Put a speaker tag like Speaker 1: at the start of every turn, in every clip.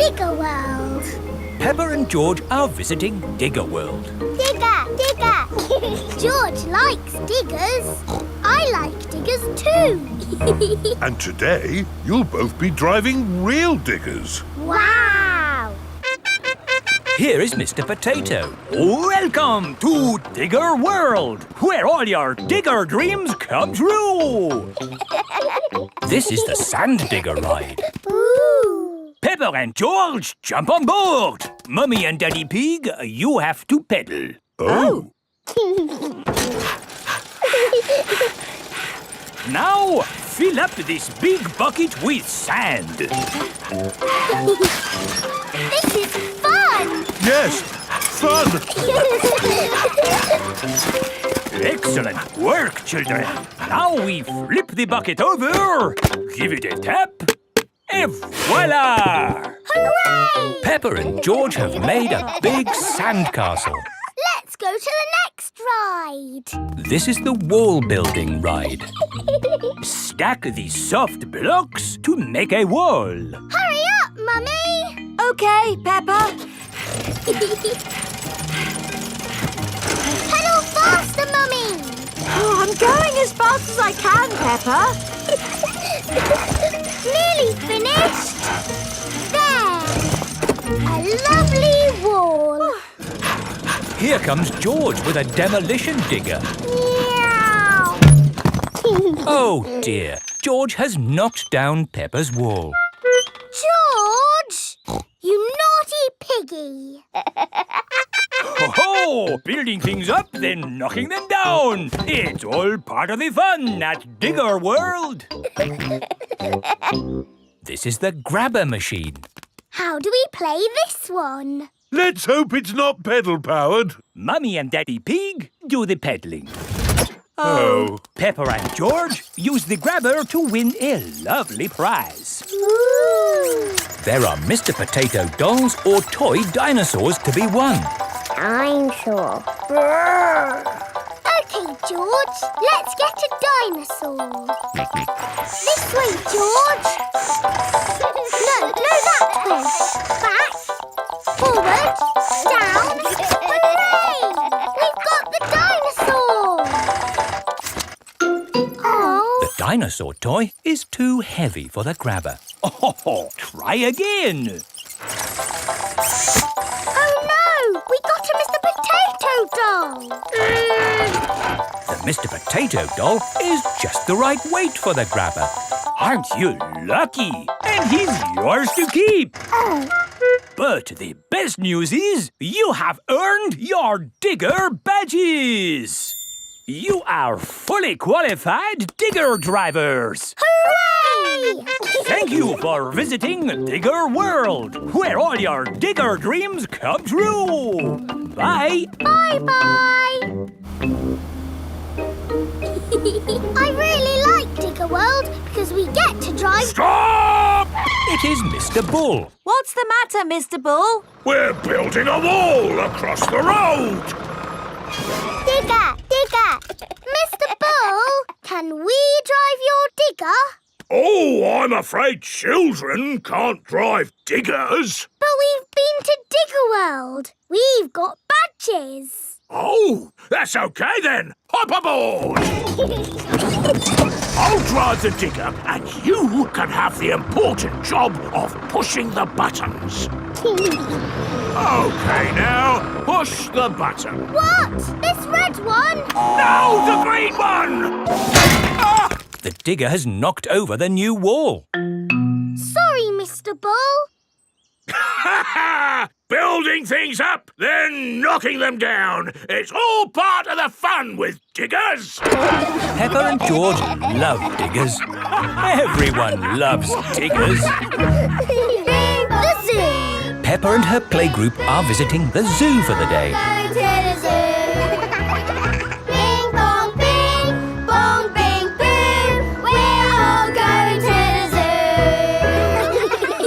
Speaker 1: Digger World.
Speaker 2: Peppa and George are visiting Digger World.
Speaker 1: Digger, digger. George likes diggers. I like diggers too.
Speaker 3: And today, you'll both be driving real diggers.
Speaker 1: Wow!
Speaker 2: Here is Mr. Potato. Welcome to Digger World, where all your digger dreams come true. This is the Sand Digger ride.
Speaker 1: Ooh!
Speaker 2: Peppa and George, jump on board. Mummy and Daddy Pig, you have to pedal.
Speaker 3: Oh.
Speaker 2: Now, fill up this big bucket with sand.
Speaker 1: This is fun!
Speaker 3: Yes, fun!
Speaker 2: Excellent work, children. Now we flip the bucket over, give it a tap, and voila!
Speaker 1: Hooray!
Speaker 2: Peppa and George have made a big sandcastle.
Speaker 1: Let's go to the next ride.
Speaker 2: This is the wall building ride. Stack the soft blocks to make a wall.
Speaker 1: Hurry up, Mummy!
Speaker 4: OK, Peppa.
Speaker 1: Pedal faster, Mummy!
Speaker 4: Oh, I'm going as fast as I can, Peppa.
Speaker 1: Nearly finished. There! A lovely wall.
Speaker 2: Here comes George with a demolition digger.
Speaker 1: Meow!
Speaker 2: Oh dear, George has knocked down Peppa's wall.
Speaker 1: George! You naughty piggy!
Speaker 2: Ho-ho! Building things up, then knocking them down. It's all part of the fun at Digger World. This is the grabber machine.
Speaker 1: How do we play this one?
Speaker 3: Let's hope it's not pedal-powered.
Speaker 2: Mummy and Daddy Pig do the peddling.
Speaker 3: Oh.
Speaker 2: Peppa and George use the grabber to win a lovely prize.
Speaker 1: Ooh!
Speaker 2: There are Mr. Potato dolls or toy dinosaurs to be won.
Speaker 1: Dinosaur. OK, George. Let's get a dinosaur. This way, George. No, that way. Back. Forward. Down. Hooray! We've got the dinosaur. Oh.
Speaker 2: The dinosaur toy is too heavy for the grabber. Oh, try again.
Speaker 1: Oh no! We got a Mr. Potato doll!
Speaker 2: The Mr. Potato doll is just the right weight for the grabber. Aren't you lucky? And he's yours to keep.
Speaker 1: Oh.
Speaker 2: But the best news is you have earned your digger badges. You are fully qualified digger drivers.
Speaker 1: Hooray!
Speaker 2: Thank you for visiting Digger World, where all your digger dreams come true. Bye.
Speaker 1: Bye-bye! I really like Digger World because we get to drive...
Speaker 2: Stop! It is Mr. Bull.
Speaker 4: What's the matter, Mr. Bull?
Speaker 3: We're building a wall across the road.
Speaker 1: Digger! Digger! Mr. Bull, can we drive your digger?
Speaker 3: Oh, I'm afraid children can't drive diggers.
Speaker 1: But we've been to Digger World. We've got badges.
Speaker 3: Oh, that's OK then. Hop aboard. I'll drive the digger and you can have the important job of pushing the buttons. OK now, push the button.
Speaker 1: What? This red one?
Speaker 3: No, the green one! Ah!
Speaker 2: The digger has knocked over the new wall.
Speaker 1: Sorry, Mr. Bull.
Speaker 3: Building things up, then knocking them down. It's all part of the fun with diggers.
Speaker 2: Peppa and George love diggers. Everyone loves diggers.
Speaker 1: The zoo.
Speaker 2: Peppa and her playgroup are visiting the zoo for the day.
Speaker 1: Going to the zoo. Bing bong bing, bong bing boom. We're all going to the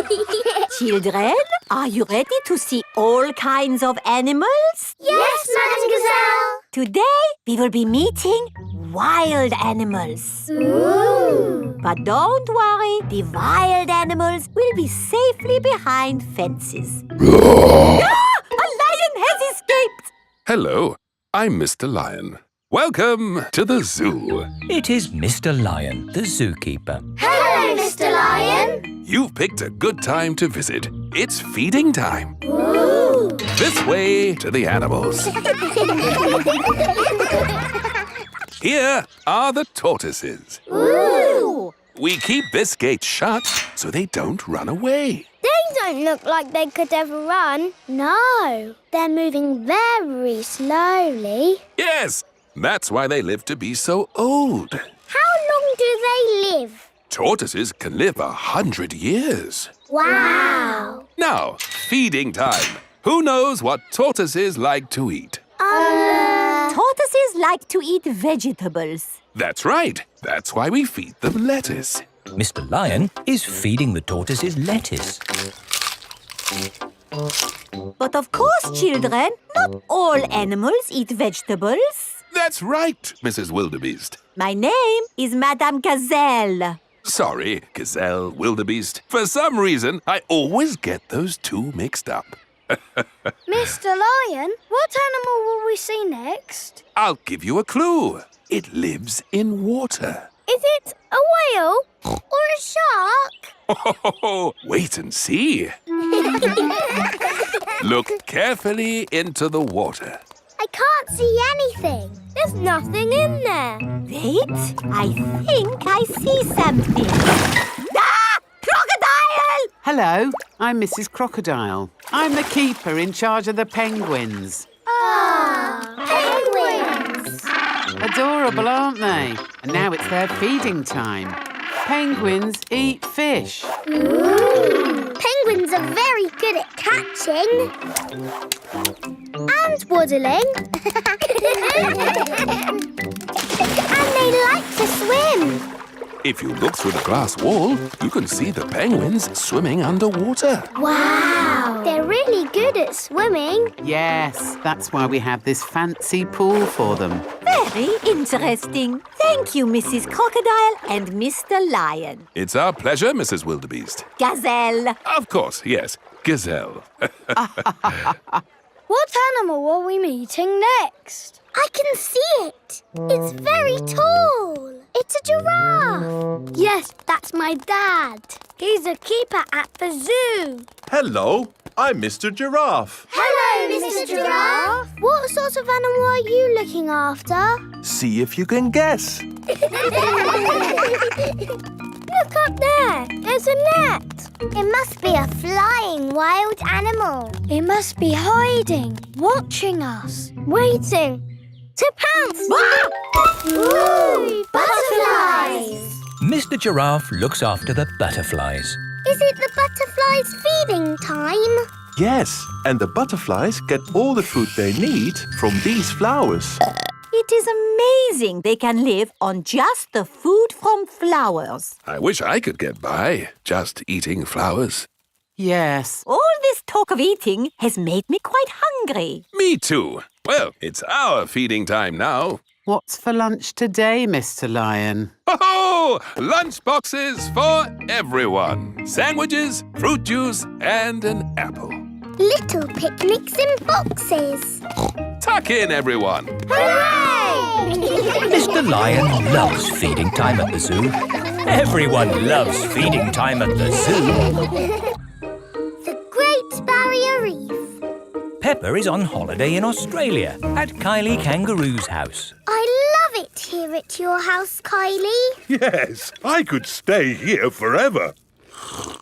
Speaker 1: zoo.
Speaker 4: Children, are you ready to see all kinds of animals?
Speaker 1: Yes, Madam Gazelle.
Speaker 4: Today, we will be meeting wild animals.
Speaker 1: Ooh.
Speaker 4: But don't worry, the wild animals will be safely behind fences. Ah! A lion has escaped!
Speaker 5: Hello, I'm Mr. Lion. Welcome to the zoo.
Speaker 2: It is Mr. Lion, the zookeeper.
Speaker 1: Hello, Mr. Lion.
Speaker 5: You've picked a good time to visit. It's feeding time.
Speaker 1: Ooh.
Speaker 5: This way to the animals. Here are the tortoises.
Speaker 1: Ooh.
Speaker 5: We keep this gate shut so they don't run away.
Speaker 1: They don't look like they could ever run. No, they're moving very slowly.
Speaker 5: Yes, that's why they live to be so old.
Speaker 1: How long do they live?
Speaker 5: Tortoises can live 100 years.
Speaker 1: Wow.
Speaker 5: Now, feeding time. Who knows what tortoises like to eat?
Speaker 4: Tortoises like to eat vegetables.
Speaker 5: That's right. That's why we feed them lettuce.
Speaker 2: Mr. Lion is feeding the tortoises lettuce.
Speaker 4: But of course, children, not all animals eat vegetables.
Speaker 5: That's right, Mrs. Wildebeest.
Speaker 4: My name is Madame Gazelle.
Speaker 5: Sorry, gazelle, wildebeest. For some reason, I always get those two mixed up.
Speaker 1: Mr. Lion, what animal will we see next?
Speaker 5: I'll give you a clue. It lives in water.
Speaker 1: Is it a whale or a shark?
Speaker 5: Oh, wait and see. Look carefully into the water.
Speaker 1: I can't see anything. There's nothing in there.
Speaker 4: Wait, I think I see something. Ah! Crocodile!
Speaker 6: Hello, I'm Mrs. Crocodile. I'm the keeper in charge of the penguins.
Speaker 1: Penguins!
Speaker 6: Adorable, aren't they? And now it's their feeding time. Penguins eat fish.
Speaker 1: Ooh. Penguins are very good at catching. And waddling. And they like to swim.
Speaker 5: If you look through the glass wall, you can see the penguins swimming underwater.
Speaker 1: Wow! They're really good at swimming.
Speaker 6: Yes, that's why we have this fancy pool for them.
Speaker 4: Very interesting. Thank you, Mrs. Crocodile and Mr. Lion.
Speaker 5: It's our pleasure, Mrs. Wildebeest.
Speaker 4: Gazelle.
Speaker 5: Of course, yes, gazelle.
Speaker 1: What animal are we meeting next? I can see it. It's very tall. It's a giraffe. Yes, that's my dad. He's a keeper at the zoo.
Speaker 7: Hello, I'm Mr. Giraffe.
Speaker 1: Hello, Mr. Giraffe. What sort of animal are you looking after?
Speaker 7: See if you can guess.
Speaker 1: Look up there. There's a net. It must be a flying wild animal. It must be hiding, watching us, waiting to pounce. Ooh, butterflies.
Speaker 2: Mr. Giraffe looks after the butterflies.
Speaker 1: Is it the butterflies' feeding time?
Speaker 7: Yes, and the butterflies get all the food they need from these flowers.
Speaker 4: It is amazing they can live on just the food from flowers.
Speaker 5: I wish I could get by just eating flowers.
Speaker 6: Yes.
Speaker 4: All this talk of eating has made me quite hungry.
Speaker 5: Me too. Well, it's our feeding time now.
Speaker 6: What's for lunch today, Mr. Lion?
Speaker 5: Oh, lunch boxes for everyone. Sandwiches, fruit juice, and an apple.
Speaker 1: Little picnics in boxes.
Speaker 5: Tuck in, everyone.
Speaker 1: Hooray!
Speaker 2: Mr. Lion loves feeding time at the zoo. Everyone loves feeding time at the zoo.
Speaker 1: The Great Barrier Reef.
Speaker 2: Peppa is on holiday in Australia at Kylie Kangaroo's house.
Speaker 1: I love it here at your house, Kylie.
Speaker 3: Yes, I could stay here forever.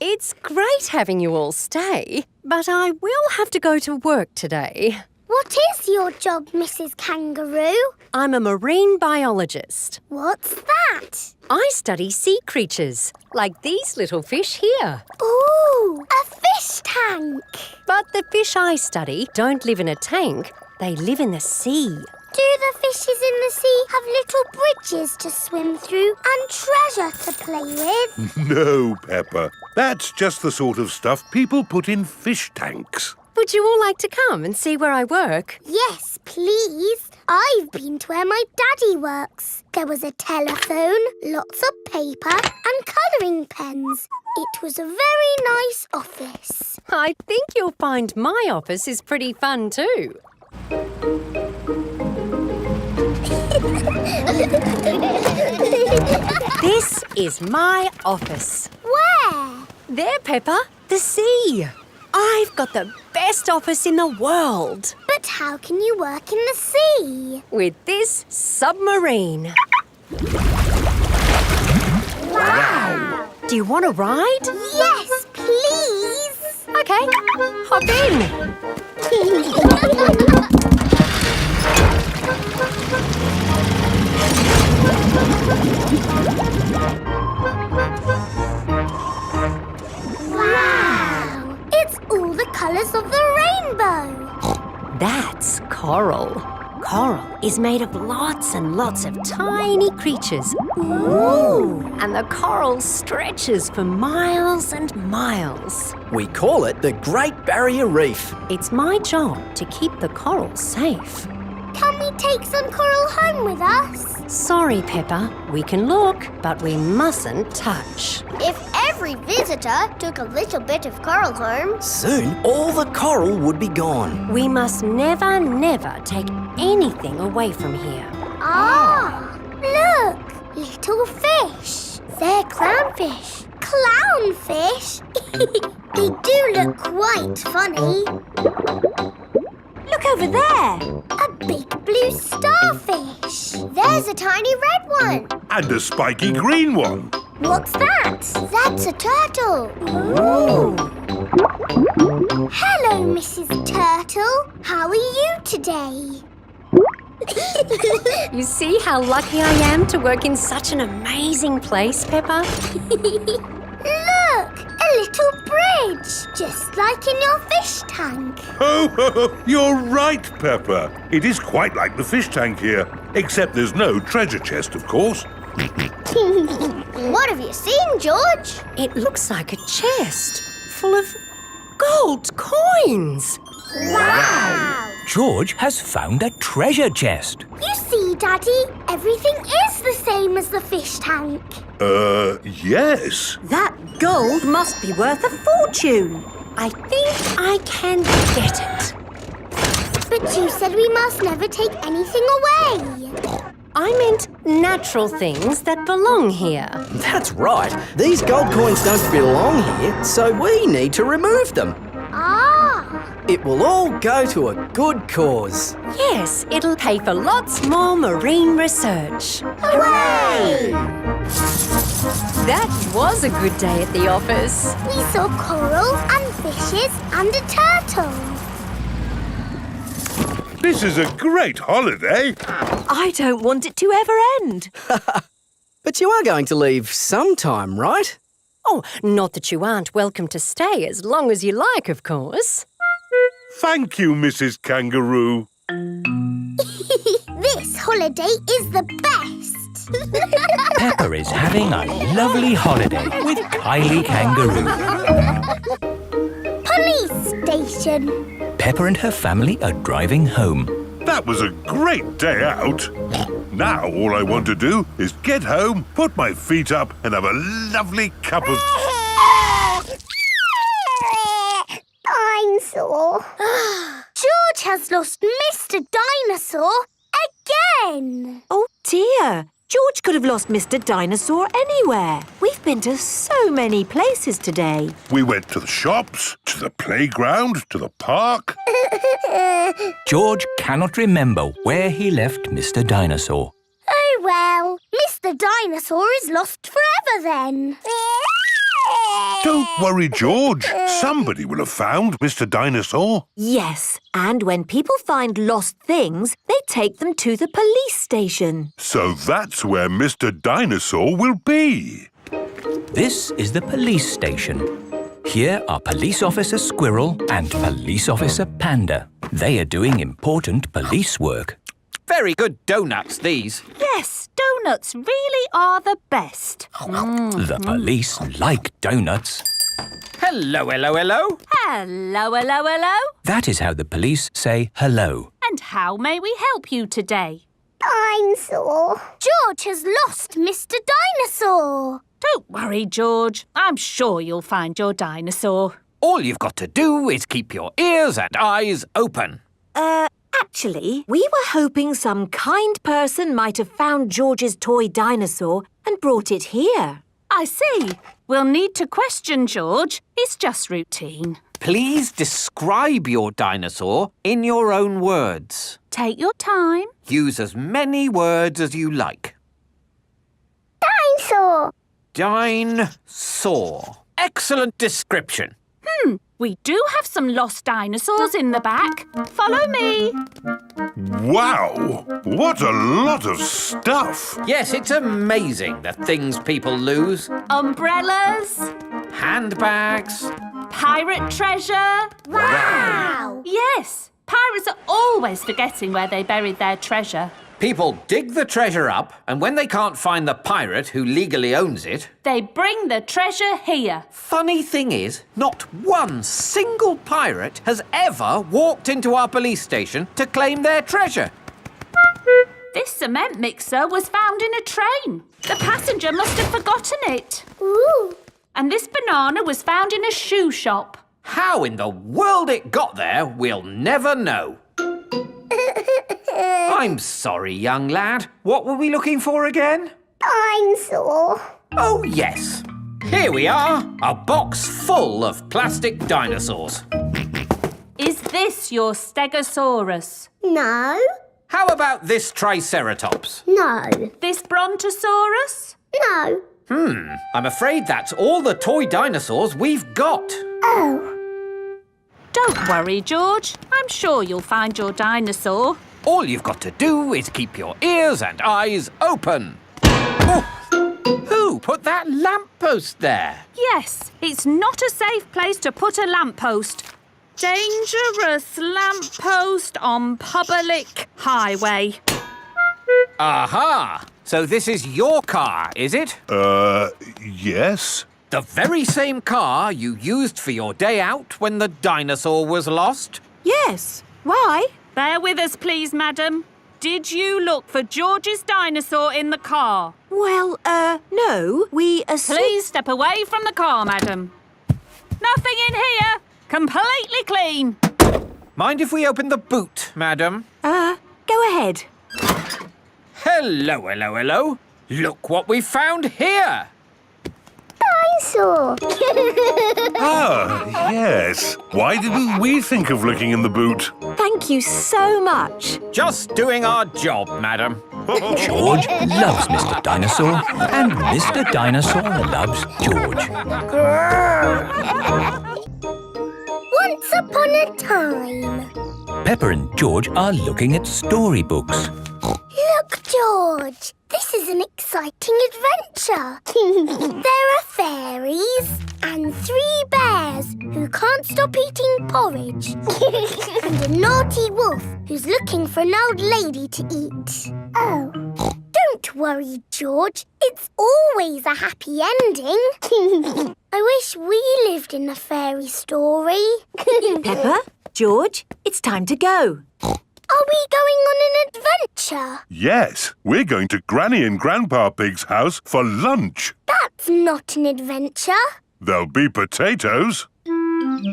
Speaker 8: It's great having you all stay, but I will have to go to work today.
Speaker 1: What is your job, Mrs. Kangaroo?
Speaker 8: I'm a marine biologist.
Speaker 1: What's that?
Speaker 8: I study sea creatures, like these little fish here.
Speaker 1: Ooh, a fish tank.
Speaker 8: But the fish I study don't live in a tank, they live in the sea.
Speaker 1: Do the fishes in the sea have little bridges to swim through and treasure to play with?
Speaker 3: No, Peppa. That's just the sort of stuff people put in fish tanks.
Speaker 8: Would you all like to come and see where I work?
Speaker 1: Yes, please. I've been to where my daddy works. There was a telephone, lots of paper and colouring pens. It was a very nice office.
Speaker 8: I think you'll find my office is pretty fun too. This is my office.
Speaker 1: Where?
Speaker 8: There, Peppa, the sea. I've got the best office in the world.
Speaker 1: But how can you work in the sea?
Speaker 8: With this submarine.
Speaker 1: Wow!
Speaker 8: Do you want to ride?
Speaker 1: Yes, please!
Speaker 8: Okay, hop in.
Speaker 1: Wow! It's all the colours of the rainbow.
Speaker 8: That's coral. Coral is made of lots and lots of tiny creatures.
Speaker 1: Ooh!
Speaker 8: And the coral stretches for miles and miles.
Speaker 9: We call it the Great Barrier Reef.
Speaker 8: It's my job to keep the coral safe.
Speaker 1: Can we take some coral home with us?
Speaker 8: Sorry, Peppa. We can look, but we mustn't touch.
Speaker 1: If every visitor took a little bit of coral home...
Speaker 9: Soon, all the coral would be gone.
Speaker 8: We must never, never take anything away from here.
Speaker 1: Ah! Look! Little fish. They're clownfish. Clownfish? They do look quite funny.
Speaker 4: Look over there.
Speaker 1: A big blue starfish. There's a tiny red one.
Speaker 3: And a spiky green one.
Speaker 1: What's that? That's a turtle. Ooh. Hello, Mrs. Turtle. How are you today?
Speaker 8: You see how lucky I am to work in such an amazing place, Peppa?
Speaker 1: Look, a little bridge, just like in your fish tank.
Speaker 3: Oh, you're right, Peppa. It is quite like the fish tank here, except there's no treasure chest, of course.
Speaker 1: What have you seen, George?
Speaker 8: It looks like a chest full of gold coins.
Speaker 1: Wow!
Speaker 2: George has found a treasure chest.
Speaker 1: You see, Daddy, everything is the same as the fish tank.
Speaker 3: Yes.
Speaker 4: That gold must be worth a fortune.
Speaker 8: I think I can get it.
Speaker 1: But you said we must never take anything away.
Speaker 8: I meant natural things that belong here.
Speaker 9: That's right. These gold coins don't belong here, so we need to remove them.
Speaker 1: Ah!
Speaker 9: It will all go to a good cause.
Speaker 8: Yes, it'll pay for lots more marine research.
Speaker 1: Hooray!
Speaker 8: That was a good day at the office.
Speaker 1: We saw coral and fishes and a turtle.
Speaker 3: This is a great holiday.
Speaker 4: I don't want it to ever end.
Speaker 9: But you are going to leave sometime, right?
Speaker 8: Oh, not that you aren't welcome to stay as long as you like, of course.
Speaker 3: Thank you, Mrs. Kangaroo.
Speaker 1: This holiday is the best.
Speaker 2: Peppa is having a lovely holiday with Kylie Kangaroo.
Speaker 1: Police station.
Speaker 2: Peppa and her family are driving home.
Speaker 3: That was a great day out. Now all I want to do is get home, put my feet up and have a lovely cup of...
Speaker 1: I'm sore. George has lost Mr. Dinosaur again.
Speaker 4: Oh dear. George could have lost Mr. Dinosaur anywhere. We've been to so many places today.
Speaker 3: We went to the shops, to the playground, to the park.
Speaker 2: George cannot remember where he left Mr. Dinosaur.
Speaker 1: Oh well, Mr. Dinosaur is lost forever then.
Speaker 3: Don't worry, George. Somebody will have found Mr. Dinosaur.
Speaker 4: Yes, and when people find lost things, they take them to the police station.
Speaker 3: So that's where Mr. Dinosaur will be.
Speaker 2: This is the police station. Here are Police Officer Squirrel and Police Officer Panda. They are doing important police work.
Speaker 10: Very good donuts, these.
Speaker 4: Yes, donuts really are the best.
Speaker 2: The police like donuts.
Speaker 10: Hello, hello, hello.
Speaker 11: Hello, hello, hello.
Speaker 2: That is how the police say hello.
Speaker 11: And how may we help you today?
Speaker 1: Dinosaur. George has lost Mr. Dinosaur.
Speaker 11: Don't worry, George. I'm sure you'll find your dinosaur.
Speaker 10: All you've got to do is keep your ears and eyes open.
Speaker 4: Actually, we were hoping some kind person might have found George's toy dinosaur and brought it here.
Speaker 11: I see. We'll need to question George. It's just routine.
Speaker 10: Please describe your dinosaur in your own words.
Speaker 11: Take your time.
Speaker 10: Use as many words as you like.
Speaker 1: Dinosaur.
Speaker 10: Dinosaur. Excellent description.
Speaker 11: We do have some lost dinosaurs in the back. Follow me.
Speaker 3: Wow! What a lot of stuff!
Speaker 10: Yes, it's amazing the things people lose.
Speaker 11: Umbrellas.
Speaker 10: Handbags.
Speaker 11: Pirate treasure.
Speaker 1: Wow!
Speaker 11: Yes. Pirates are always forgetting where they buried their treasure.
Speaker 10: People dig the treasure up, and when they can't find the pirate who legally owns it,
Speaker 11: They bring the treasure here.
Speaker 10: funny thing is, not one single pirate has ever walked into our police station to claim their treasure.
Speaker 11: This cement mixer was found in a train. The passenger must have forgotten it.
Speaker 1: Ooh.
Speaker 11: And this banana was found in a shoe shop.
Speaker 10: How in the world it got there, we'll never know. I'm sorry, young lad. What were we looking for again?
Speaker 1: Dinosaur.
Speaker 10: Oh, yes. Here we are, a box full of plastic dinosaurs.
Speaker 11: Is this your Stegosaurus?
Speaker 1: No.
Speaker 10: How about this Triceratops?
Speaker 1: No.
Speaker 11: This Brontosaurus?
Speaker 1: No.
Speaker 10: I'm afraid that's all the toy dinosaurs we've got.
Speaker 1: Oh.
Speaker 11: Don't worry, George. I'm sure you'll find your dinosaur.
Speaker 10: All you've got to do is keep your ears and eyes open. Oh, who put that lamppost there?
Speaker 11: Yes, it's not a safe place to put a lamppost. Dangerous lamppost on public highway.
Speaker 10: Aha! So this is your car, is it?
Speaker 3: Yes?
Speaker 10: The very same car you used for your day out when the dinosaur was lost?
Speaker 4: Yes. Why?
Speaker 11: Bear with us, please, madam. Did you look for George's dinosaur in the car?
Speaker 4: Well, no. We
Speaker 11: Please step away from the car, madam. Nothing in here. Completely clean.
Speaker 10: Mind if we open the boot, madam?
Speaker 4: Go ahead.
Speaker 10: Hello, hello, hello. Look what we found here.
Speaker 1: Dinosaur.
Speaker 3: Ah, yes. Why didn't we think of looking in the boot?
Speaker 4: Thank you so much.
Speaker 10: Just doing our job, madam.
Speaker 2: George loves Mr. Dinosaur, and Mr. Dinosaur loves George.
Speaker 1: Once upon a time.
Speaker 2: Peppa and George are looking at storybooks.
Speaker 1: Look, George. This is an exciting adventure. There are fairies and 3 bears who can't stop eating porridge. And a naughty wolf who's looking for an old lady to eat. Oh. Don't worry, George. It's always a happy ending. I wish we lived in a fairy story.
Speaker 4: Peppa, George, it's time to go.
Speaker 1: Are we going on an adventure?
Speaker 3: Yes, we're going to Granny and Grandpa Pig's house for lunch.
Speaker 1: That's not an adventure.
Speaker 3: There'll be potatoes.
Speaker 1: Can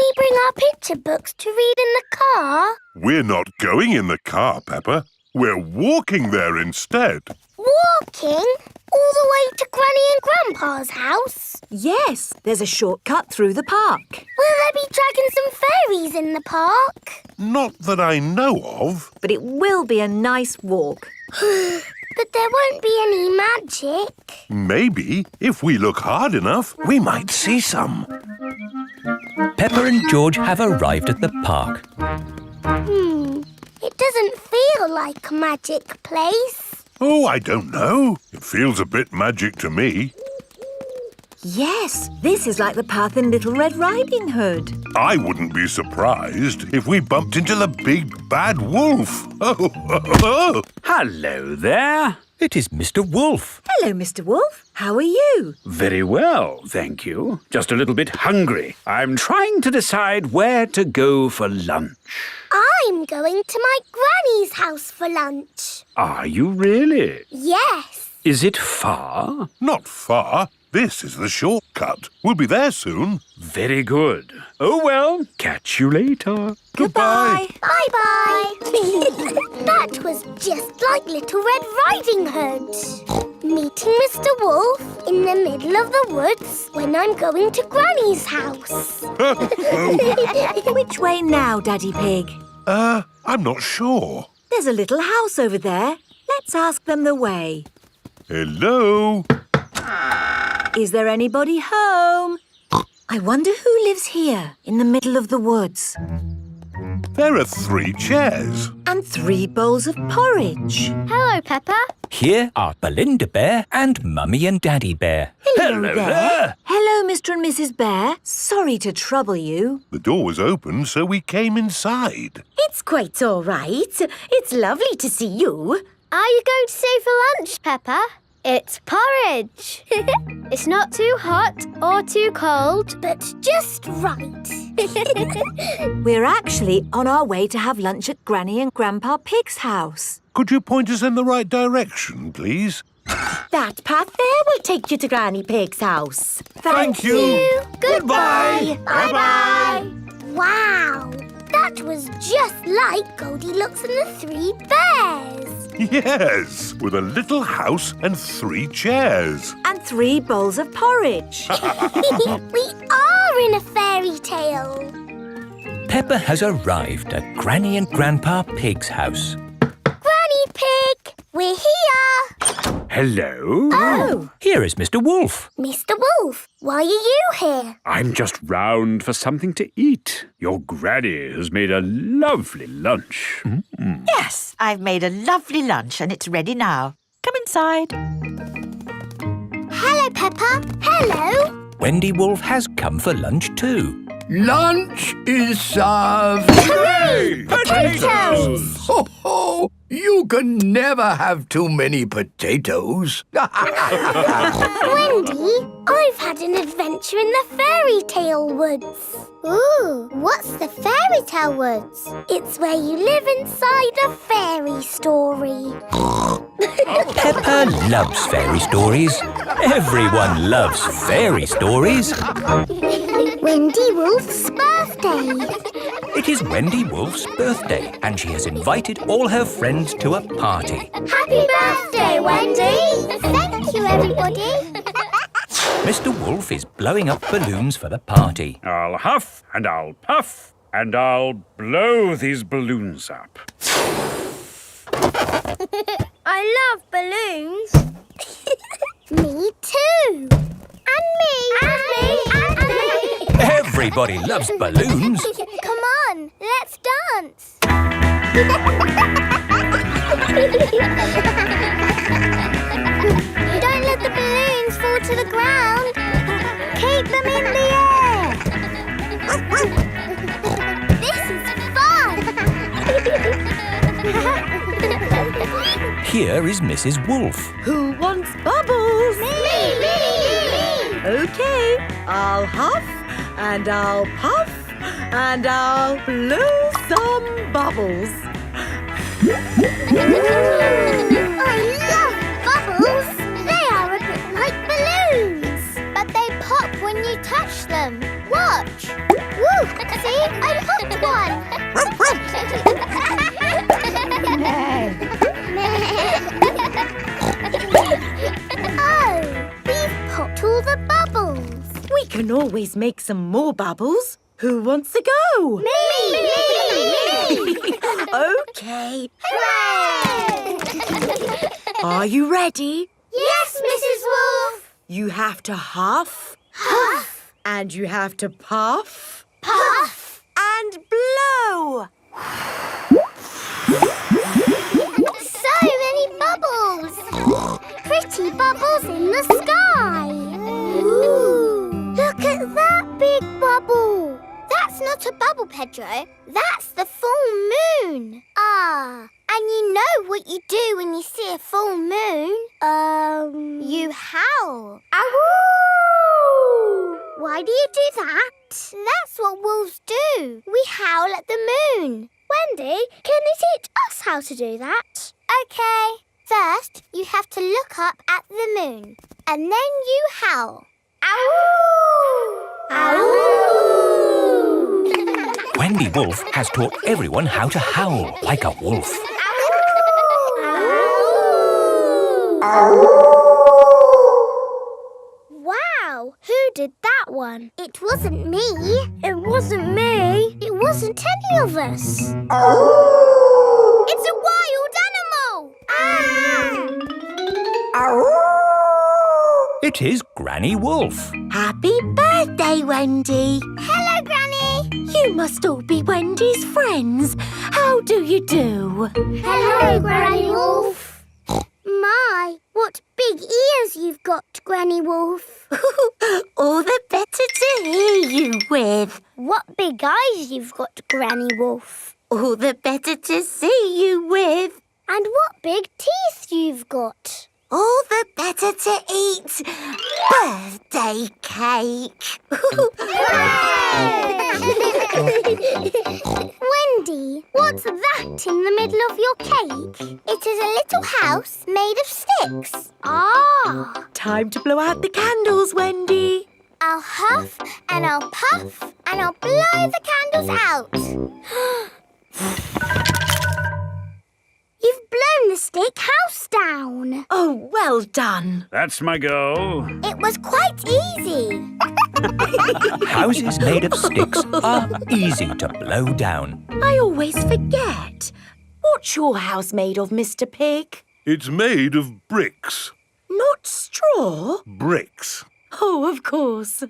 Speaker 1: we bring our picture books to read in the car?
Speaker 3: We're not going in the car, Peppa. We're walking there instead.
Speaker 1: Walking? All the way to Granny and Grandpa's house?
Speaker 4: Yes, there's a shortcut through the park.
Speaker 1: Will there be dragons and fairies in the park?
Speaker 3: Not that I know of.
Speaker 4: But it will be a nice walk.
Speaker 1: But there won't be any magic.
Speaker 3: Maybe, if we look hard enough, we might see some.
Speaker 2: Peppa and George have arrived at the park.
Speaker 1: It doesn't feel like a magic place.
Speaker 3: Oh, I don't know. It feels a bit magic to me.
Speaker 4: Yes, this is like the path in Little Red Riding Hood.
Speaker 3: I wouldn't be surprised if we bumped into the big bad wolf. Oh.
Speaker 2: Hello there. It is Mr. Wolf.
Speaker 4: Hello, Mr. Wolf. How are you?
Speaker 12: Very well, thank you. Just a little bit hungry. I'm trying to decide where to go for lunch.
Speaker 1: I'm going to my granny's house for lunch.
Speaker 12: Are you really?
Speaker 1: Yes.
Speaker 12: Is it far?
Speaker 3: Not far. This is the shortcut. We'll be there soon.
Speaker 12: Very good. Oh, well, catch you later.
Speaker 3: Goodbye.
Speaker 1: Bye-bye. That was just like Little Red Riding Hood. Meeting Mr. Wolf in the middle of the woods when I'm going to Granny's house.
Speaker 4: Which way now, Daddy Pig?
Speaker 3: I'm not sure.
Speaker 4: There's a little house over there. Let's ask them the way.
Speaker 3: Hello?
Speaker 4: Is there anybody home? I wonder who lives here in the middle of the woods.
Speaker 3: There are 3 chairs.
Speaker 4: And 3 bowls of porridge.
Speaker 1: Hello, Peppa.
Speaker 2: Here are Belinda Bear and Mummy and Daddy Bear.
Speaker 4: Hello there. Hello, Mr. and Mrs. Bear. Sorry to trouble you.
Speaker 3: The door was open, so we came inside.
Speaker 4: It's quite all right. It's lovely to see you.
Speaker 1: Are you going to stay for lunch, Peppa? It's porridge. It's not too hot or too cold, but just right.
Speaker 4: We're actually on our way to have lunch at Granny and Grandpa Pig's house.
Speaker 3: Could you point us in the right direction, please?
Speaker 4: That path there will take you to Granny Pig's house.
Speaker 3: Thank you.
Speaker 1: Goodbye. Bye-bye. Wow. That was just like Goldilocks and the 3 bears.
Speaker 3: Yes, with a little house and 3 chairs.
Speaker 4: And 3 bowls of porridge.
Speaker 1: We are in a fairy tale.
Speaker 2: Peppa has arrived at Granny and Grandpa Pig's house.
Speaker 1: Granny Pig, we're here.
Speaker 12: Hello?
Speaker 1: Oh,
Speaker 2: Here is Mr. Wolf.
Speaker 1: Mr. Wolf, why are you here?
Speaker 12: I'm just round for something to eat. Your granny has made a lovely lunch.
Speaker 13: Yes, I've made a lovely lunch and it's ready now. Come inside.
Speaker 1: Hello, Peppa. Hello.
Speaker 2: Wendy Wolf has come for lunch too.
Speaker 14: Lunch is served.
Speaker 1: Hooray! Potatoes!
Speaker 14: Ho, ho! You can never have too many potatoes.
Speaker 1: Wendy, I've had an adventure in the fairy tale woods. Ooh, what's the fairy tale woods? It's where you live inside a fairy story.
Speaker 2: Peppa loves fairy stories. Everyone loves fairy stories.
Speaker 1: Wendy Wolf's birthday.
Speaker 2: It is Wendy Wolf's birthday and she has invited all her friends to a party.
Speaker 1: Happy birthday, Wendy! Thank you, everybody.
Speaker 2: Mr. Wolf is blowing up balloons for the party.
Speaker 12: I'll huff and I'll puff and I'll blow these balloons up.
Speaker 1: I love balloons. Me too. And me. And me. And me.
Speaker 2: Everybody loves balloons.
Speaker 1: Come on, let's dance. Don't let the balloons fall to the ground. Keep them in the air. This is fun.
Speaker 2: Here is Mrs. Wolf.
Speaker 4: Who wants bubbles?
Speaker 1: Me.
Speaker 4: Okay, I'll huff and I'll puff and I'll blow some bubbles.
Speaker 1: I love bubbles. They are a bit like balloons, but they pop when you touch them. Watch. Woo! See, I popped one. Oh, we've popped all the bubbles.
Speaker 4: We can always make some more bubbles. Who wants to go?
Speaker 1: Me!
Speaker 4: Okay.
Speaker 1: Hooray!
Speaker 4: Are you ready?
Speaker 1: Yes, Mrs. Wolf.
Speaker 4: You have to huff.
Speaker 1: Huff.
Speaker 4: And you have to puff.
Speaker 1: Puff.
Speaker 4: And blow.
Speaker 1: So many bubbles. Pretty bubbles in the sky. Ooh. Look at that big bubble. That's That's not a bubble, Pedro. That's the full moon. Ah, and you know what you do when you see a full moon? You howl. Ow! Why do you do that? That's what wolves do. We howl at the moon. Wendy, can you teach us how to do that? Okay. First, you have to look up at the moon. And then you howl. Ow! Ow!
Speaker 2: Wendy Wolf has taught everyone how to howl like a wolf.
Speaker 1: Wow, who did that one? It wasn't me. It wasn't me. It wasn't any of us. It's a wild animal.
Speaker 2: It is Granny Wolf.
Speaker 4: Happy birthday, Wendy.
Speaker 1: Hello, Granny.
Speaker 4: You must all be Wendy's friends. How do you do?
Speaker 1: Hello, Granny Wolf. My, what big ears you've got, Granny Wolf.
Speaker 4: All the better to hear you with.
Speaker 1: What big eyes you've got, Granny Wolf.
Speaker 4: All the better to see you with.
Speaker 1: And what big teeth you've got.
Speaker 4: All the better to eat birthday cake.
Speaker 1: Wendy, what's that in the middle of your cake? It is a little house made of sticks. Ah!
Speaker 4: Time to blow out the candles, Wendy.
Speaker 1: I'll huff and I'll puff and I'll blow the candles out. You've blown the stick house down.
Speaker 4: Oh, well done.
Speaker 12: That's my go.
Speaker 1: It was quite easy.
Speaker 2: Houses made of sticks are easy to blow down.
Speaker 4: I always forget. What's your house made of, Mr. Pig?
Speaker 3: It's made of bricks.
Speaker 4: Not straw?
Speaker 3: Bricks.
Speaker 4: Oh, of course.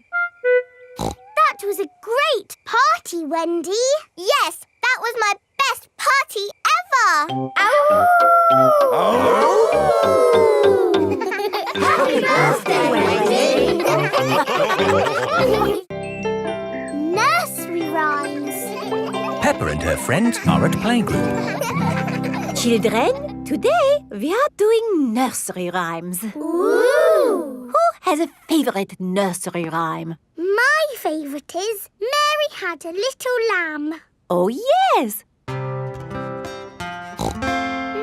Speaker 1: That was a great party, Wendy. Yes, that was my best party ever. Happy birthday, Wendy. Nursery Rhymes.
Speaker 2: Peppa and her friends are at playgroup.
Speaker 4: Children, today we are doing nursery rhymes.
Speaker 1: Ooh.
Speaker 4: Who has a favourite nursery rhyme?
Speaker 1: My favourite is Mary Had a Little Lamb.
Speaker 4: Oh, yes.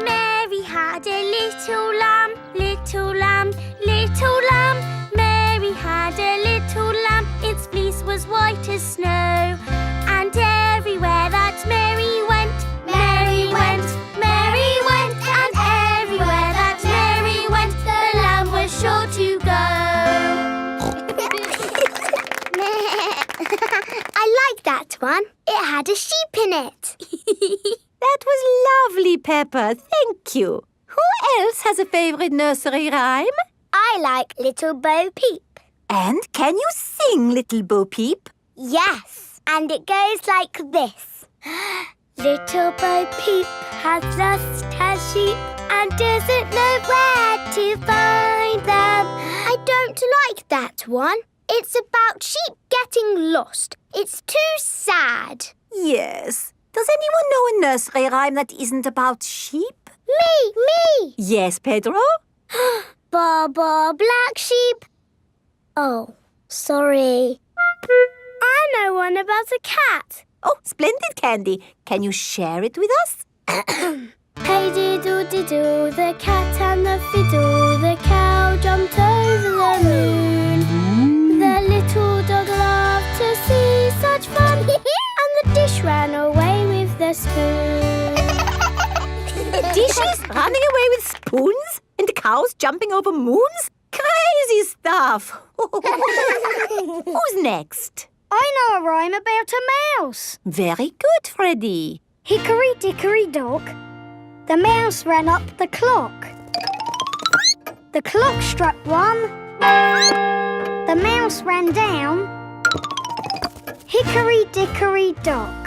Speaker 1: Mary had a little lamb, little lamb, little lamb. Mary had a little lamb, its fleece was white as snow. And everywhere that Mary went, Mary went, Mary went. And everywhere that Mary went, the lamb was sure to go. I like that one. It had a sheep in it.
Speaker 4: That was lovely, Peppa. Thank you. Who else has a favourite nursery rhyme?
Speaker 1: I like Little Bo Peep.
Speaker 4: And can you sing, Little Bo Peep?
Speaker 1: Yes, and it goes like this. Little Bo Peep has lost her sheep and doesn't know where to find them. I don't like that one. It's about sheep getting lost. It's too sad.
Speaker 4: Yes. Does anyone know a nursery rhyme that isn't about sheep?
Speaker 1: Me!
Speaker 4: Yes, Pedro?
Speaker 1: Ba ba black sheep. Oh, sorry. I know one about a cat.
Speaker 4: Oh, splendid, Candy. Can you share it with us?
Speaker 1: Hey diddle-diddle, the cat and the fiddle, the cow jumped over the moon. The little dog laughed to see such fun, and the dish ran away with the spoon.
Speaker 4: Dishes running away with spoons? And cows jumping over moons? Crazy stuff. Who's next?
Speaker 1: I know a rhyme about a mouse.
Speaker 4: Very good, Freddy.
Speaker 1: Hickory dickory dock, the mouse ran up the clock. The clock struck one, the mouse ran down. Hickory dickory dock.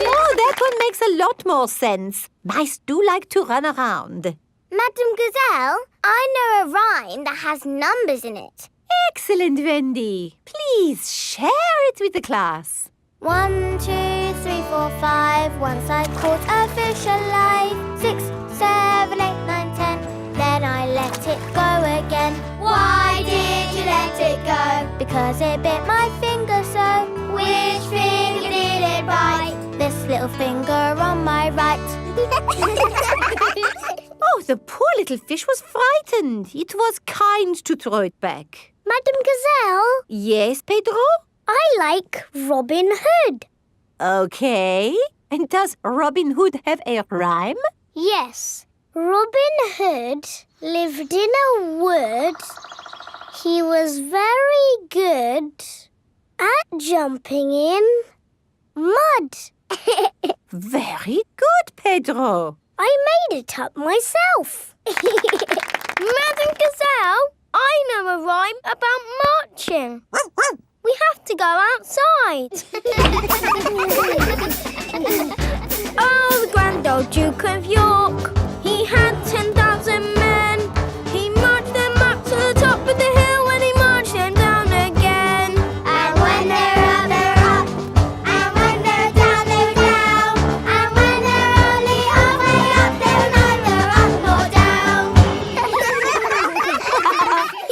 Speaker 4: Oh, that one makes a lot more sense. Mice do like to run around.
Speaker 1: Madam Gazelle, I know a rhyme that has numbers in it.
Speaker 4: Excellent, Wendy. Please share it with the class.
Speaker 1: 1, 2, 3, 4, 5. Once I caught a fish alive. 6, 7, 8, 9, 10. Then I let it go again. Why did you let it go? Because it bit my finger so. Which finger did it bite? This little finger on my right.
Speaker 4: Oh, the poor little fish was frightened. It was kind to throw it back.
Speaker 1: Madam Gazelle,
Speaker 4: Yes, Pedro?
Speaker 1: I like Robin Hood.
Speaker 4: Okay. And does Robin Hood have a rhyme?
Speaker 1: Yes, Robin Hood lived in a wood. He was very good at jumping in mud.
Speaker 4: Very good, Pedro.
Speaker 1: I made it up myself. Madam Gazelle, I know a rhyme about marching. We have to go outside. Oh, the grand old Duke of York, he had 10,000 men. He marched them up to the top of the hill and he marched them down again. And when they're up, they're up. And when they're down, they're down. And when they're only halfway up, they're neither up nor down.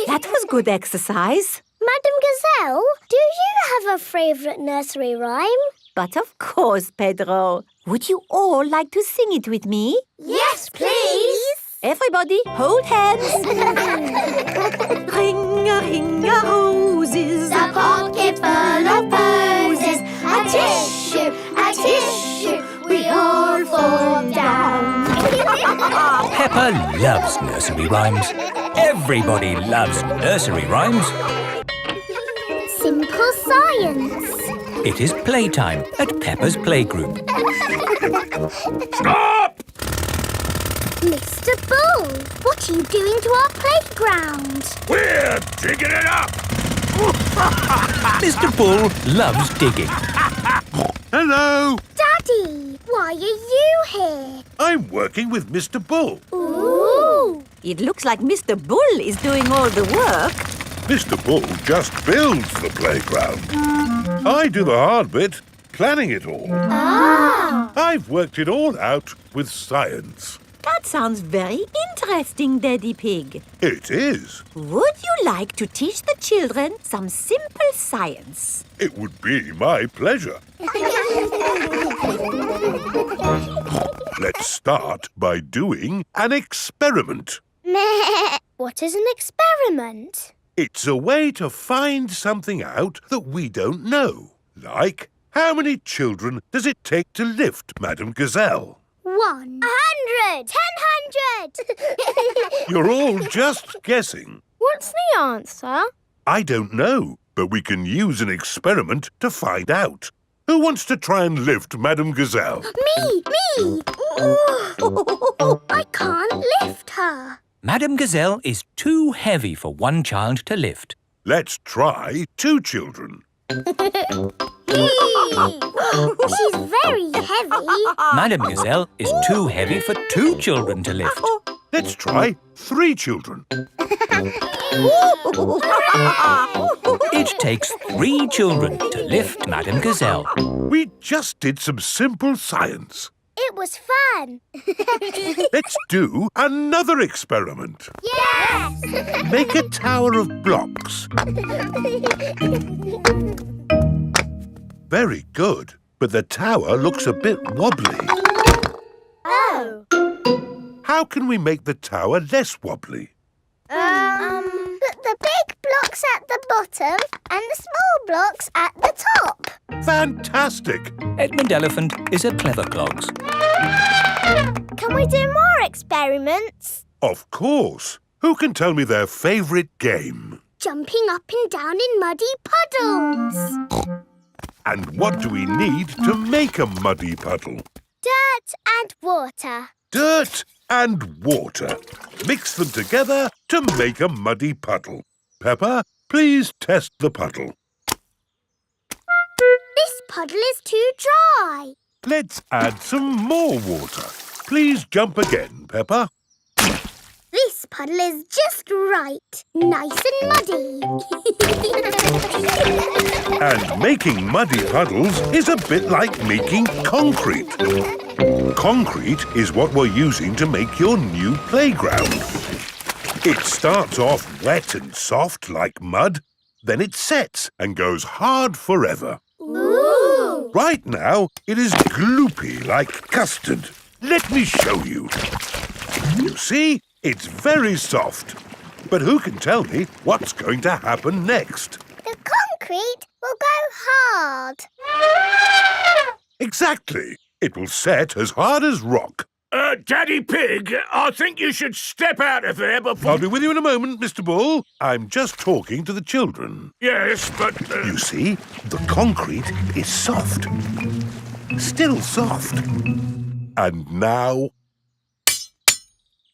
Speaker 4: That was good exercise.
Speaker 1: Madam Gazelle, do you have a favourite nursery rhyme?
Speaker 4: But of course, Pedro. Would you all like to sing it with me?
Speaker 1: Yes, please.
Speaker 4: Everybody, hold hands. Ring-a-ring-a-roses,
Speaker 1: A pocket full of posies. A tissue, we all fall down.
Speaker 2: Peppa loves nursery rhymes. Everybody loves nursery rhymes.
Speaker 1: Simple science.
Speaker 2: It is playtime at Peppa's playgroup.
Speaker 12: Stop!
Speaker 1: Mr. Bull, what are you doing to our playground?
Speaker 12: We're digging it up!
Speaker 2: Mr. Bull loves digging.
Speaker 3: Hello!
Speaker 1: Daddy, why are you here?
Speaker 3: I'm working with Mr. Bull.
Speaker 1: Ooh.
Speaker 4: It looks like Mr. Bull is doing all the work.
Speaker 3: Mr. Bull just builds the playground. I do the hard bit, planning it all.
Speaker 1: Ah.
Speaker 3: I've worked it all out with science.
Speaker 4: That sounds very interesting, Daddy Pig.
Speaker 3: It is.
Speaker 4: Would you like to teach the children some simple science?
Speaker 3: It would be my pleasure. Let's start by doing an experiment.
Speaker 1: Meh. What is an experiment?
Speaker 3: It's a way to find something out that we don't know. Like, how many children does it take to lift Madam Gazelle?
Speaker 1: 100. 10,100.
Speaker 3: You're all just guessing.
Speaker 1: What's the answer?
Speaker 3: I don't know, but we can use an experiment to find out. Who wants to try and lift Madam Gazelle?
Speaker 1: Me. I can't lift her.
Speaker 2: Madam Gazelle is too heavy for one child to lift.
Speaker 3: Let's try 2 children.
Speaker 1: She's very heavy.
Speaker 2: Madam Gazelle is too heavy for 2 children to lift.
Speaker 3: Let's try 3 children.
Speaker 2: It takes 3 children to lift Madam Gazelle.
Speaker 3: We just did some simple science.
Speaker 1: It was fun.
Speaker 3: Let's do another experiment.
Speaker 1: Yes!
Speaker 3: Make a tower of blocks. Very good, but the tower looks a bit wobbly.
Speaker 1: Oh.
Speaker 3: How can we make the tower less wobbly?
Speaker 1: Put the big blocks at the bottom and the small blocks at the top.
Speaker 3: Fantastic!
Speaker 2: Edmund Elephant is a clever clogs.
Speaker 1: Can we do more experiments?
Speaker 3: Of course. Who can tell me their favourite game?
Speaker 1: Jumping up and down in muddy puddles.
Speaker 3: And what do we need to make a muddy puddle?
Speaker 1: Dirt and water.
Speaker 3: Dirt and water. Mix them together to make a muddy puddle. Peppa, please test the puddle.
Speaker 1: This puddle is too dry.
Speaker 3: Let's add some more water. Please jump again, Peppa.
Speaker 1: This puddle is just right. Nice and muddy.
Speaker 3: And making muddy puddles is a bit like making concrete. Concrete is what we're using to make your new playground. It starts off wet and soft like mud, then it sets and goes hard forever.
Speaker 1: Ooh!
Speaker 3: Right now, it is gloopy like custard. Let me show you. You see, it's very soft. But who can tell me what's going to happen next?
Speaker 1: The concrete will go hard.
Speaker 3: Exactly. It will set as hard as rock.
Speaker 12: Daddy Pig, I think you should step out of there before...
Speaker 3: I'll be with you in a moment, Mr. Bull. I'm just talking to the children.
Speaker 12: Yes, but...
Speaker 3: You see, the concrete is soft. Still soft. And now...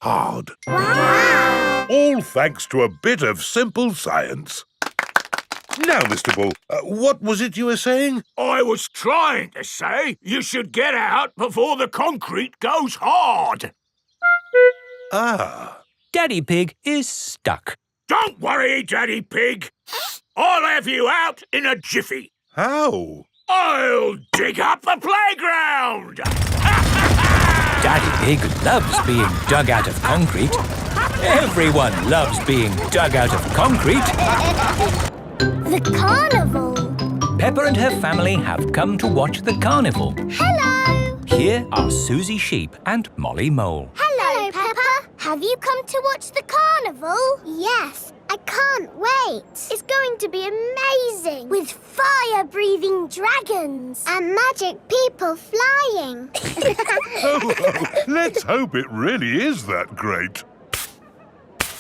Speaker 3: hard.
Speaker 1: Wow!
Speaker 3: All thanks to a bit of simple science. Now, Mr. Bull, what was it you were saying?
Speaker 12: I was trying to say you should get out before the concrete goes hard.
Speaker 3: Ah.
Speaker 2: Daddy Pig is stuck.
Speaker 12: Don't worry, Daddy Pig. I'll have you out in a jiffy.
Speaker 3: How?
Speaker 12: I'll dig up the playground.
Speaker 2: Daddy Pig loves being dug out of concrete. Everyone loves being dug out of concrete.
Speaker 1: The carnival.
Speaker 2: Peppa and her family have come to watch the carnival.
Speaker 1: Hello.
Speaker 2: Here are Susie Sheep and Molly Mole.
Speaker 1: Hello, Peppa. Have you come to watch the carnival? Yes. I can't wait. It's going to be amazing. With fire-breathing dragons. And magic people flying.
Speaker 3: Oh, let's hope it really is that great.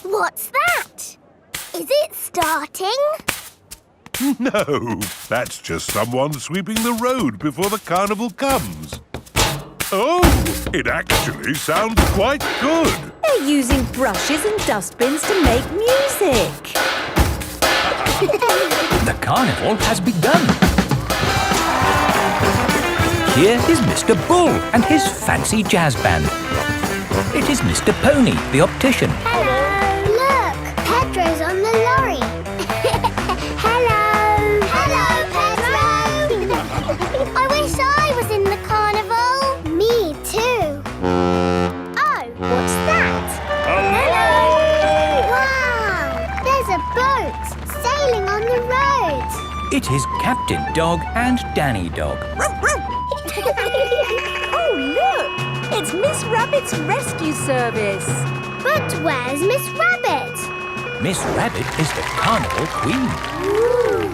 Speaker 1: What's that? Is it starting?
Speaker 3: No, that's just someone sweeping the road before the carnival comes. Oh, it actually sounds quite good.
Speaker 4: They're using brushes and dustbins to make music.
Speaker 2: The carnival has begun. Here is Mr. Bull and his fancy jazz band. It is Mr. Pony, the optician.
Speaker 1: Hello. Look, Pedro's on the lorry. Hello. Hello, Pedro. I wish I was in the carnival. Me too. Oh, what's that?
Speaker 12: Hello!
Speaker 1: Wow, there's a boat sailing on the road.
Speaker 2: It is Captain Dog and Danny Dog.
Speaker 4: Oh, look! It's Miss Rabbit's rescue service.
Speaker 1: But where's Miss Rabbit?
Speaker 2: Miss Rabbit is the carnival queen.
Speaker 1: Ooh.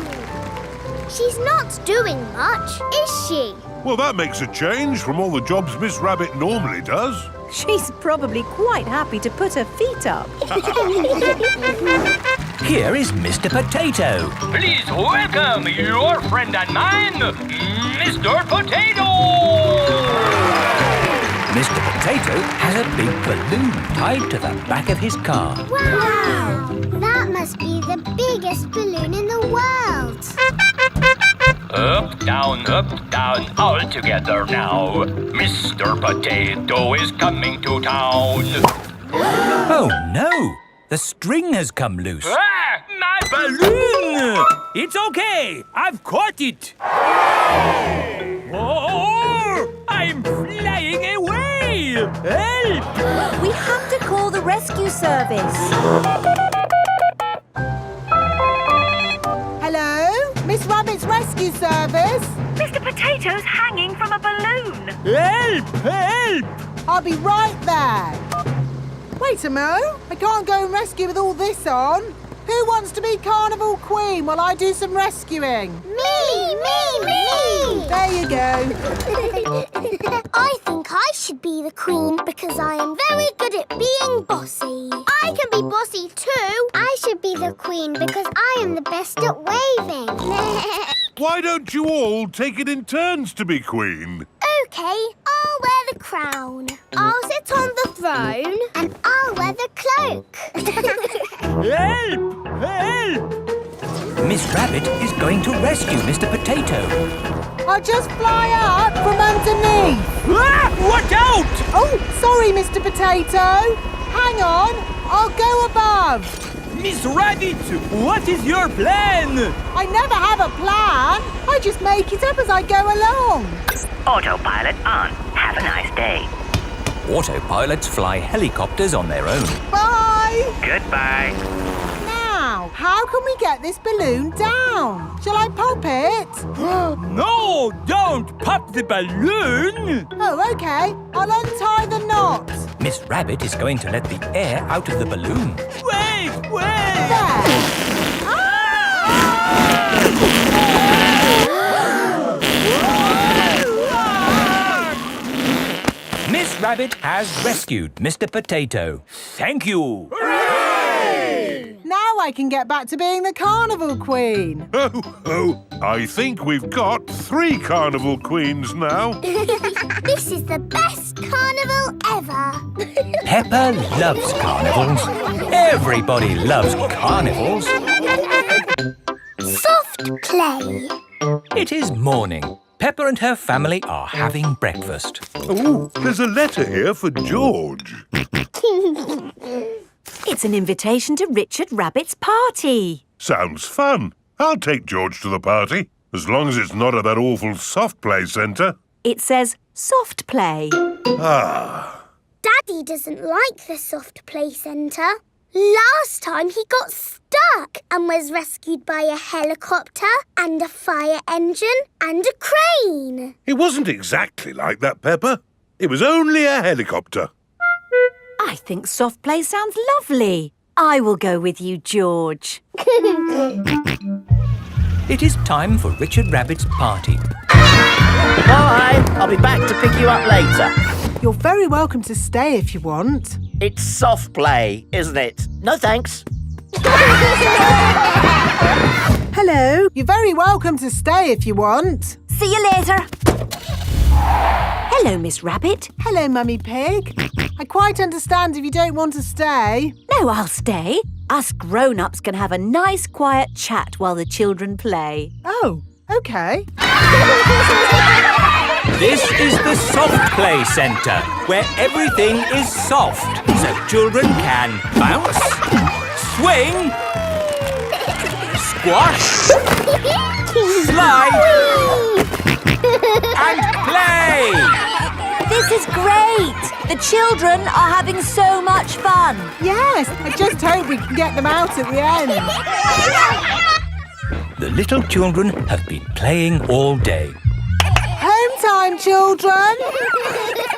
Speaker 1: She's not doing much, is she?
Speaker 3: Well, that makes a change from all the jobs Miss Rabbit normally does.
Speaker 4: She's probably quite happy to put her feet up.
Speaker 2: Here is Mr. Potato.
Speaker 15: Please welcome your friend and mine, Mr. Potato!
Speaker 2: Mr. Potato has a big balloon tied to the back of his car.
Speaker 1: Wow! That must be the biggest balloon in the world.
Speaker 15: Up, down, all together now. Mr. Potato is coming to town.
Speaker 2: Oh no! The string has come loose.
Speaker 15: Ah, my
Speaker 2: Balloon! It's okay! I've caught it! Oh! I'm flying away! Help!
Speaker 4: We have to call the rescue service.
Speaker 16: Hello? Miss Rabbit's rescue service?
Speaker 11: Mr. Potato's hanging from a balloon.
Speaker 2: Help! Help!
Speaker 16: I'll be right there. Wait a mo. I can't go and rescue with all this on. Who wants to be Carnival Queen while I do some rescuing?
Speaker 1: Me!
Speaker 16: There you go.
Speaker 1: I think I should be the queen because I am very good at being bossy. I can be bossy too. I should be the queen because I am the best at waving.
Speaker 3: Why don't you all take it in turns to be queen?
Speaker 1: OK, I'll wear the crown. I'll sit on the throne and I'll wear the cloak.
Speaker 2: Help! Help! Miss Rabbit is going to rescue Mr. Potato.
Speaker 16: I'll just fly up from underneath.
Speaker 2: Ah! Watch out!
Speaker 16: Oh, sorry, Mr. Potato. Hang on. I'll go above.
Speaker 2: Miss Rabbit, what is your plan?
Speaker 16: I never have a plan. I just make it up as I go along.
Speaker 17: Autopilot on. Have a nice day.
Speaker 2: Autopilots fly helicopters on their own.
Speaker 16: Bye.
Speaker 17: Goodbye.
Speaker 16: Now, how can we get this balloon down? Shall I pop it?
Speaker 2: No, don't pop the balloon!
Speaker 16: Oh, OK. I'll untie the knot.
Speaker 2: Miss Rabbit is going to let the air out of the balloon. Wait!
Speaker 16: There.
Speaker 2: Miss Rabbit has rescued Mr. Potato. Thank you!
Speaker 16: Now I can get back to being the Carnival Queen.
Speaker 3: Oh, I think we've got 3 Carnival Queens now.
Speaker 1: This is the best carnival ever.
Speaker 2: Peppa loves carnivals. Everybody loves carnivals.
Speaker 1: Soft play.
Speaker 2: It is morning. Peppa and her family are having breakfast.
Speaker 3: Oh, there's a letter here for George.
Speaker 4: It's an invitation to Richard Rabbit's party.
Speaker 3: Sounds fun. I'll take George to the party, as long as it's not at that awful soft play centre.
Speaker 4: It says soft play.
Speaker 3: Ah.
Speaker 1: Daddy doesn't like the soft play centre. Last time he got stuck and was rescued by a helicopter and a fire engine and a crane.
Speaker 3: It wasn't exactly like that, Peppa. It was only a helicopter.
Speaker 4: I think soft play sounds lovely. I will go with you, George.
Speaker 2: It is time for Richard Rabbit's party.
Speaker 18: Bye! I'll be back to pick you up later.
Speaker 16: You're very welcome to stay if you want.
Speaker 18: It's soft play, isn't it? No thanks.
Speaker 16: Hello. You're very welcome to stay if you want.
Speaker 4: See you later. Hello, Miss Rabbit.
Speaker 16: Hello, Mummy Pig. I quite understand if you don't want to stay.
Speaker 4: No, I'll stay. Us grown-ups can have a nice quiet chat while the children play.
Speaker 16: Oh, OK.
Speaker 2: This is the soft play centre, where everything is soft, so children can bounce, swing, squash, slide, and play.
Speaker 4: This is great. The children are having so much fun.
Speaker 16: Yes, I just hope we can get them out at the end.
Speaker 2: The little children have been playing all day.
Speaker 16: Home time, children.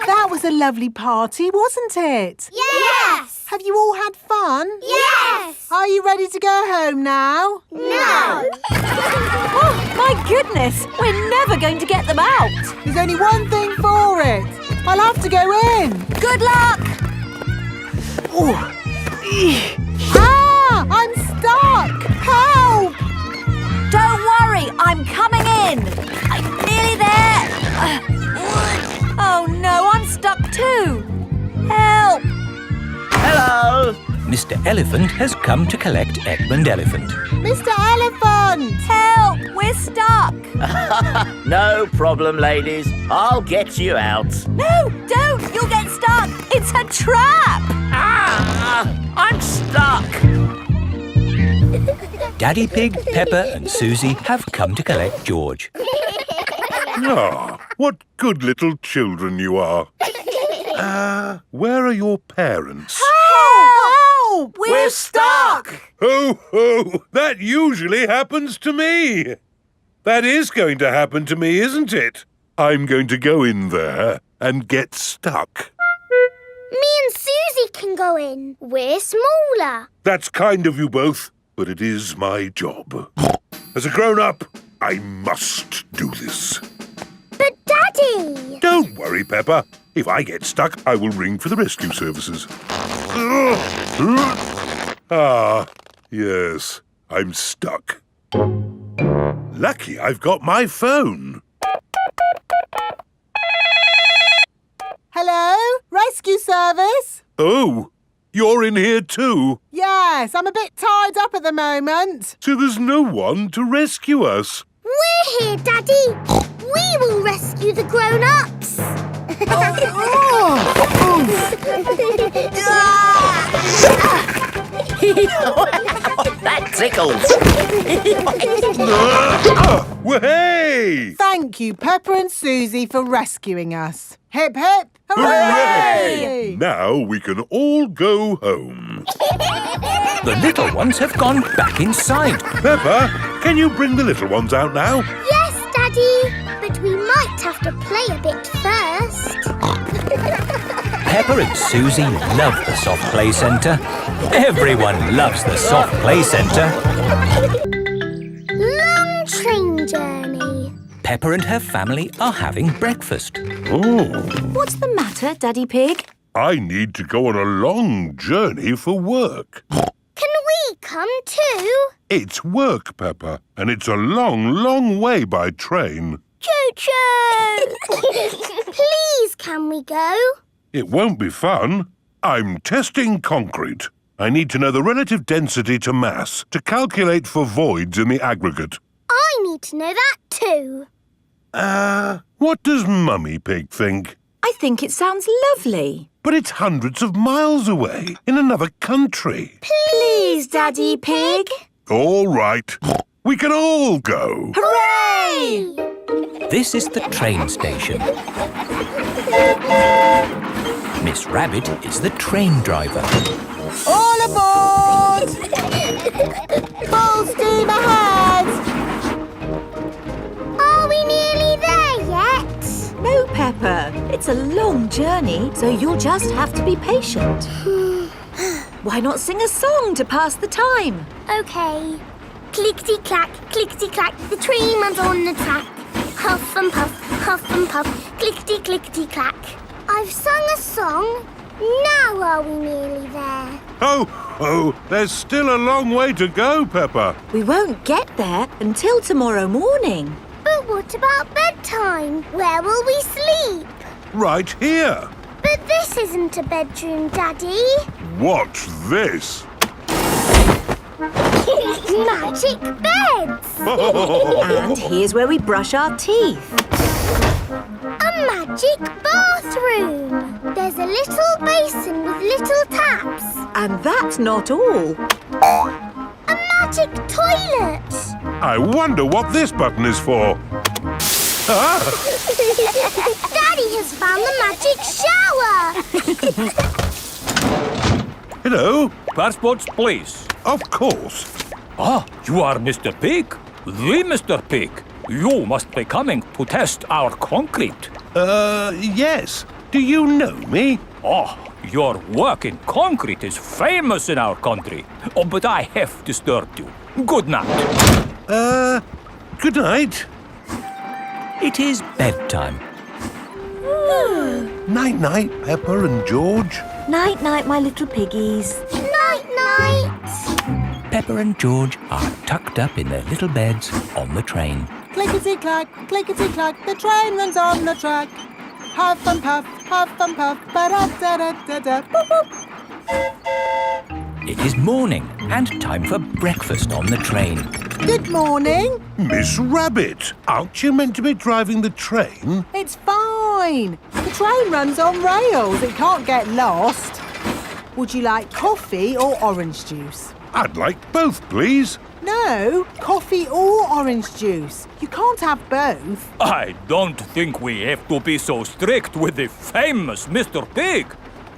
Speaker 16: That was a lovely party, wasn't it?
Speaker 1: Yes.
Speaker 16: Have you all had fun?
Speaker 1: Yes.
Speaker 16: Are you ready to go home now?
Speaker 1: No.
Speaker 4: Oh, my goodness. We're never going to get them out.
Speaker 16: There's only one thing for it. I'll have to go in.
Speaker 4: Good luck.
Speaker 16: Ah! I'm stuck. Help!
Speaker 4: Don't worry, I'm coming in. I'm nearly there. Oh no, I'm stuck too. Help!
Speaker 18: Hello!
Speaker 2: Mr. Elephant has come to collect Edmund Elephant.
Speaker 16: Mr. Elephant!
Speaker 4: Help! We're stuck.
Speaker 18: No problem, ladies. I'll get you out.
Speaker 4: No, don't! You'll get stuck. It's a trap.
Speaker 18: Ah! I'm stuck.
Speaker 2: Daddy Pig, Peppa and Susie have come to collect George.
Speaker 3: Ah, what good little children you are. Where are your parents?
Speaker 4: Help!
Speaker 18: We're stuck!
Speaker 3: Ho, ho! That usually happens to me. That is going to happen to me, isn't it? I'm going to go in there and get stuck.
Speaker 1: Me and Susie can go in. We're smaller.
Speaker 3: That's kind of you both, but it is my job. As a grown-up, I must do this.
Speaker 1: But Daddy!
Speaker 3: Don't worry, Peppa. If I get stuck, I will ring for the rescue services. Ah, yes, I'm stuck. Lucky I've got my phone.
Speaker 16: Hello? Rescue service?
Speaker 3: Oh, you're in here too?
Speaker 16: Yes, I'm a bit tied up at the moment.
Speaker 3: So there's no one to rescue us?
Speaker 1: We're here, Daddy. We will rescue the grown-ups.
Speaker 16: Oh.
Speaker 18: That tickles.
Speaker 3: Hey!
Speaker 16: Thank you, Peppa and Susie, for rescuing us. Hip, hip,
Speaker 3: Hooray! Now we can all go home.
Speaker 2: The little ones have gone back inside.
Speaker 3: Peppa, can you bring the little ones out now?
Speaker 1: Yes, Daddy. But we might have to play a bit first.
Speaker 2: Peppa and Susie love the soft play centre. Everyone loves the soft play centre.
Speaker 1: Long train journey.
Speaker 2: Peppa and her family are having breakfast.
Speaker 3: Oh,
Speaker 4: What's the matter, Daddy Pig?
Speaker 3: I need to go on a long journey for work.
Speaker 1: Can we come too?
Speaker 3: It's work, Peppa, and it's a long, long way by train.
Speaker 1: Choo-choo! Please, can we go?
Speaker 3: It won't be fun. I'm testing concrete. I need to know the relative density to mass to calculate for voids in the aggregate.
Speaker 1: I need to know that too.
Speaker 3: What does Mummy Pig think?
Speaker 4: I think it sounds lovely.
Speaker 3: But it's hundreds of miles away, in another country.
Speaker 4: Please, Daddy Pig.
Speaker 3: All right. We can all go.
Speaker 4: Hooray!
Speaker 2: This is the train station. Miss Rabbit is the train driver.
Speaker 16: All aboard! Full steam ahead!
Speaker 1: Are we nearly there yet?
Speaker 4: No, Peppa. It's a long journey, so you'll just have to be patient. Why not sing a song to pass the time?
Speaker 1: OK. Clickety-clack, clickety-clack, the train runs on the track. Huff and puff, clickety-clickety-clack. I've sung a song. Now are we nearly there?
Speaker 3: Oh, there's still a long way to go, Peppa.
Speaker 4: We won't get there until tomorrow morning.
Speaker 1: But what about bedtime? Where will we sleep?
Speaker 3: Right here.
Speaker 1: But this isn't a bedroom, Daddy.
Speaker 3: Watch this.
Speaker 1: Magic beds!
Speaker 4: And here's where we brush our teeth.
Speaker 1: A magic bathroom! There's a little basin with little taps.
Speaker 4: And that's not all.
Speaker 1: A magic toilet!
Speaker 3: I wonder what this button is for.
Speaker 1: Daddy has found the magic shower!
Speaker 3: Hello?
Speaker 2: Passports, please.
Speaker 3: Of course.
Speaker 2: Ah, you are Mr. Pig? The Mr. Pig. You must be coming to test our concrete.
Speaker 3: Yes. Do you know me?
Speaker 2: Oh, your work in concrete is famous in our country. Oh, but I have disturbed you. Good night.
Speaker 3: Good night.
Speaker 2: It is bedtime.
Speaker 3: Night-night, Peppa and George.
Speaker 4: Night-night, my little piggies.
Speaker 1: Night-night!
Speaker 2: Peppa and George are tucked up in their little beds on the train.
Speaker 16: Clickety-clack, the train runs on the track. Huff and puff, ba-da-da-da-da, boop-boop.
Speaker 2: It is morning and time for breakfast on the train.
Speaker 16: Good morning.
Speaker 3: Miss Rabbit, aren't you meant to be driving the train?
Speaker 16: It's fine. The train runs on rails. It can't get lost. Would you like coffee or orange juice?
Speaker 3: I'd like both, please.
Speaker 16: No, coffee or orange juice. You can't have both.
Speaker 2: I don't think we have to be so strict with the famous Mr. Pig.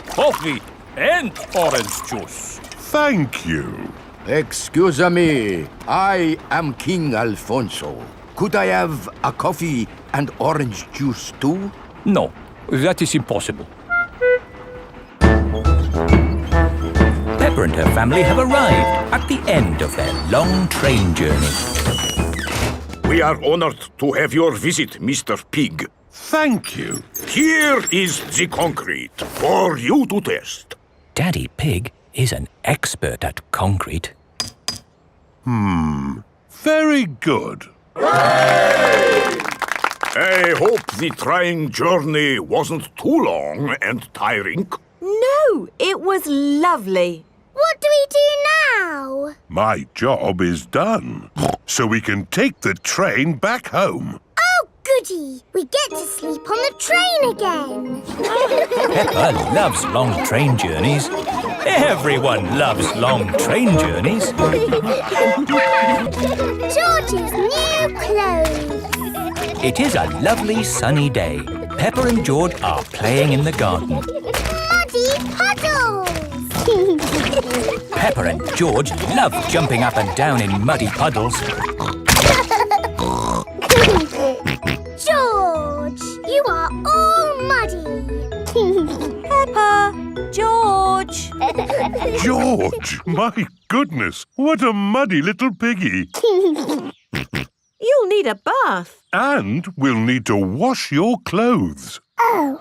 Speaker 2: Coffee and orange juice.
Speaker 3: Thank you.
Speaker 14: Excuse me, I am King Alfonso. Could I have a coffee and orange juice too?
Speaker 2: No, that is impossible. Peppa and her family have arrived at the end of their long train journey.
Speaker 19: We are honored to have your visit, Mr. Pig.
Speaker 3: Thank you.
Speaker 19: Here is the concrete for you to test.
Speaker 2: Daddy Pig is an expert at concrete.
Speaker 3: Very good.
Speaker 19: I hope the train journey wasn't too long and tiring.
Speaker 4: No, it was lovely.
Speaker 1: What do we do now?
Speaker 3: My job is done. So we can take the train back home.
Speaker 1: Oh, goody! We get to sleep on the train again.
Speaker 2: Peppa loves long train journeys. Everyone loves long train journeys.
Speaker 1: George's new clothes.
Speaker 2: It is a lovely sunny day. Peppa and George are playing in the garden.
Speaker 1: Muddy puddles.
Speaker 2: Peppa and George love jumping up and down in muddy puddles.
Speaker 1: George, you are all muddy.
Speaker 4: Peppa, George.
Speaker 3: George, my goodness, what a muddy little piggy.
Speaker 8: You'll need a bath.
Speaker 3: And we'll need to wash your clothes.
Speaker 1: Oh.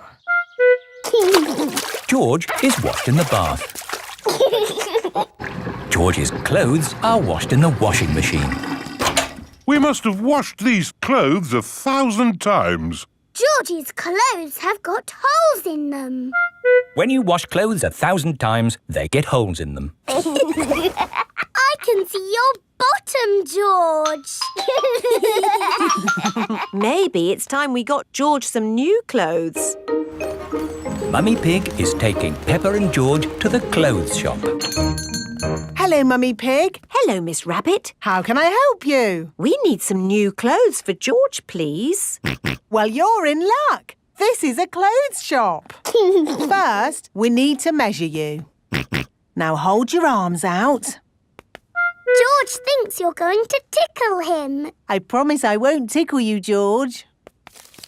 Speaker 2: George is washed in the bath. George's clothes are washed in the washing machine.
Speaker 3: We must have washed these clothes 1,000 times.
Speaker 1: George's clothes have got holes in them.
Speaker 2: When you wash clothes 1,000 times, they get holes in them.
Speaker 1: I can see your bottom, George.
Speaker 8: Maybe it's time we got George some new clothes.
Speaker 2: Mummy Pig is taking Peppa and George to the clothes shop.
Speaker 16: Hello, Mummy Pig.
Speaker 8: Hello, Miss Rabbit.
Speaker 16: How can I help you?
Speaker 8: We need some new clothes for George, please.
Speaker 16: Well, you're in luck. This is a clothes shop. First, we need to measure you. Now hold your arms out.
Speaker 1: George thinks you're going to tickle him.
Speaker 16: I promise I won't tickle you, George.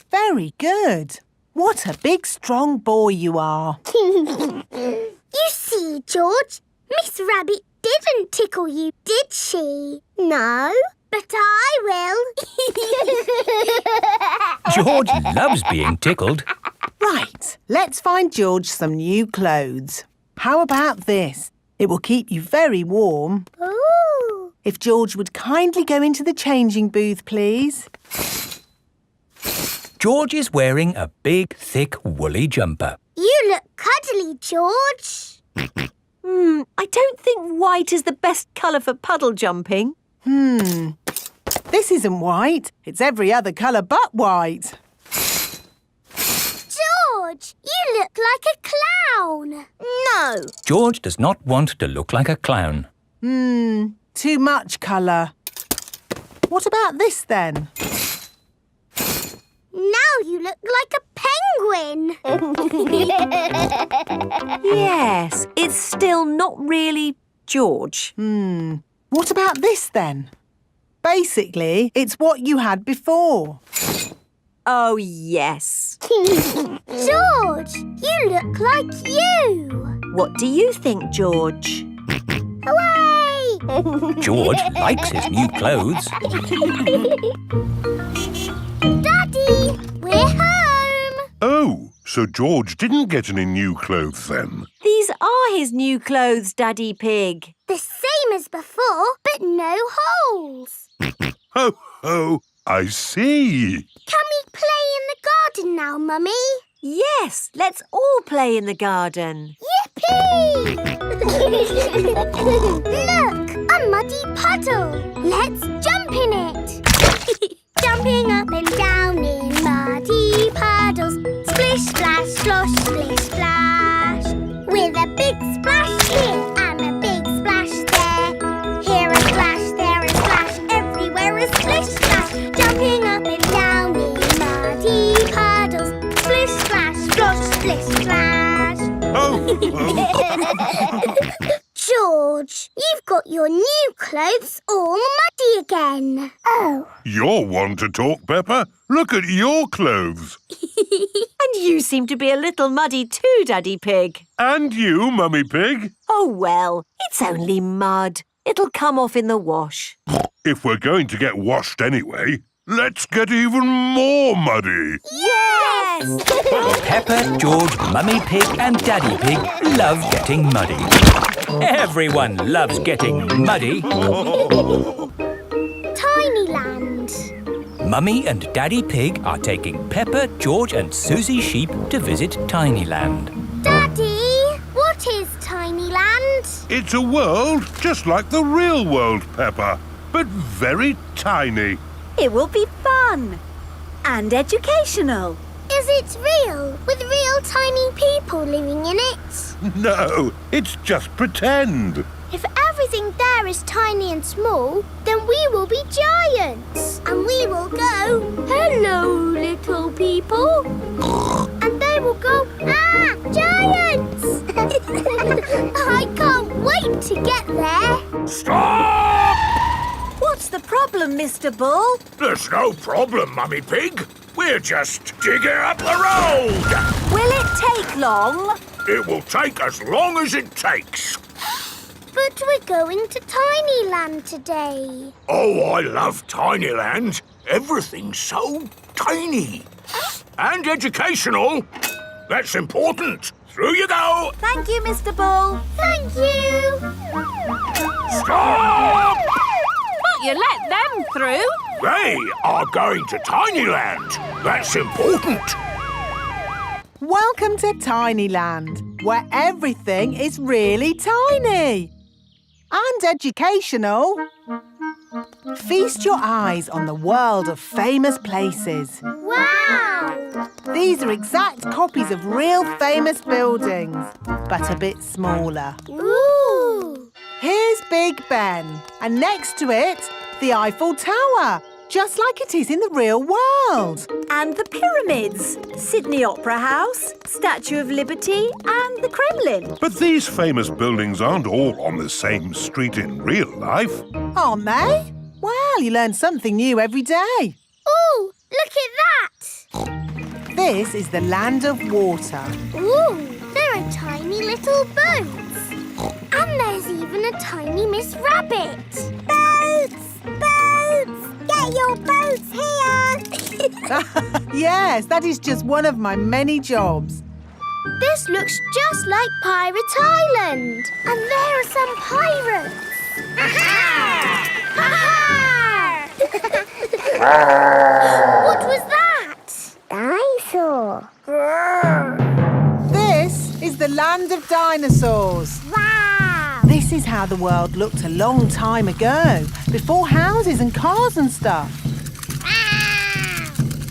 Speaker 16: Very good. What a big, strong boy you are.
Speaker 1: You see, George, Miss Rabbit didn't tickle you, did she? No, but I will.
Speaker 2: George loves being tickled.
Speaker 16: Right, let's find George some new clothes. How about this? It will keep you very warm.
Speaker 1: Ooh.
Speaker 16: If George would kindly go into the changing booth, please.
Speaker 2: George is wearing a big, thick, woolly jumper.
Speaker 1: You look cuddly, George.
Speaker 8: I don't think white is the best colour for puddle jumping.
Speaker 16: This isn't white. It's every other colour but white.
Speaker 1: George, you look like a clown. No.
Speaker 2: George does not want to look like a clown.
Speaker 16: Too much colour. What about this then?
Speaker 1: Now you look like a penguin.
Speaker 8: Yes, it's still not really George.
Speaker 16: What about this then? Basically, it's what you had before.
Speaker 8: Oh, yes.
Speaker 1: George, you look like you.
Speaker 8: What do you think, George?
Speaker 1: Hooray!
Speaker 2: George likes his new clothes.
Speaker 1: Daddy, we're home.
Speaker 3: Oh, so George didn't get any new clothes then?
Speaker 8: These are his new clothes, Daddy Pig.
Speaker 1: The same as before, but no holes.
Speaker 3: Ho, ho, I see.
Speaker 1: Can we play in the garden now, Mummy?
Speaker 8: Yes, let's all play in the garden.
Speaker 1: Yippee! Look, a muddy puddle. Let's jump in it. Jumping up and down in muddy puddles. Splish, splash, slosh, splish, splash. With a big splash here and a big splash there. Here a splash, there a splash, everywhere a splish, splash. Jumping up and down in muddy puddles. Splish, splash, slosh, splish, splash. George, you've got your new clothes all muddy again. Oh.
Speaker 3: You're one to talk, Peppa. Look at your clothes.
Speaker 8: And you seem to be a little muddy too, Daddy Pig.
Speaker 3: And you, Mummy Pig.
Speaker 8: Oh, well, it's only mud. It'll come off in the wash.
Speaker 3: If we're going to get washed anyway, let's get even more muddy.
Speaker 8: Yes!
Speaker 2: Peppa, George, Mummy Pig and Daddy Pig love getting muddy. Everyone loves getting muddy.
Speaker 1: Tinyland.
Speaker 2: Mummy and Daddy Pig are taking Peppa, George and Susie Sheep to visit Tinyland.
Speaker 1: Daddy, what is Tinyland?
Speaker 3: It's a world just like the real world, Peppa, but very tiny.
Speaker 8: It will be fun.
Speaker 4: And educational.
Speaker 1: Is it real? With real tiny people living in it?
Speaker 3: No, it's just pretend.
Speaker 1: If everything there is tiny and small, then we will be giants. And we will go, hello, little people. And they will go, ah, giants! I can't wait to get there.
Speaker 19: Stop!
Speaker 4: What's the problem, Mr. Bull?
Speaker 19: There's no problem, Mummy Pig. We're just digging up the road.
Speaker 4: Will it take long?
Speaker 19: It will take as long as it takes.
Speaker 1: But we're going to Tinyland today.
Speaker 19: Oh, I love Tinyland. Everything's so tiny. And educational. That's important. Through you go.
Speaker 4: Thank you, Mr. Bull.
Speaker 1: Thank you.
Speaker 19: Stop!
Speaker 11: But you let them through.
Speaker 19: They are going to Tinyland. That's important.
Speaker 16: Welcome to Tinyland, where everything is really tiny. And educational. Feast your eyes on the world of famous places.
Speaker 1: Wow!
Speaker 16: These are exact copies of real famous buildings, but a bit smaller.
Speaker 1: Ooh!
Speaker 16: Here's Big Ben, and next to it, the Eiffel Tower, just like it is in the real world.
Speaker 4: And the pyramids, Sydney Opera House, Statue of Liberty and the Kremlin.
Speaker 3: But these famous buildings aren't all on the same street in real life.
Speaker 16: Aren't they? Well, you learn something new every day.
Speaker 1: Ooh, look at that!
Speaker 16: This is the land of water.
Speaker 1: Ooh, there are tiny little boats. And there's even a tiny Miss Rabbit. Boats! Boats! Get your boats here!
Speaker 16: Yes, that is just one of my many jobs.
Speaker 1: This looks just like Pirate Island. And there are some pirates. What was that? Dinosaur.
Speaker 16: This is the land of dinosaurs.
Speaker 1: Wow!
Speaker 16: This is how the world looked a long time ago, before houses and cars and stuff.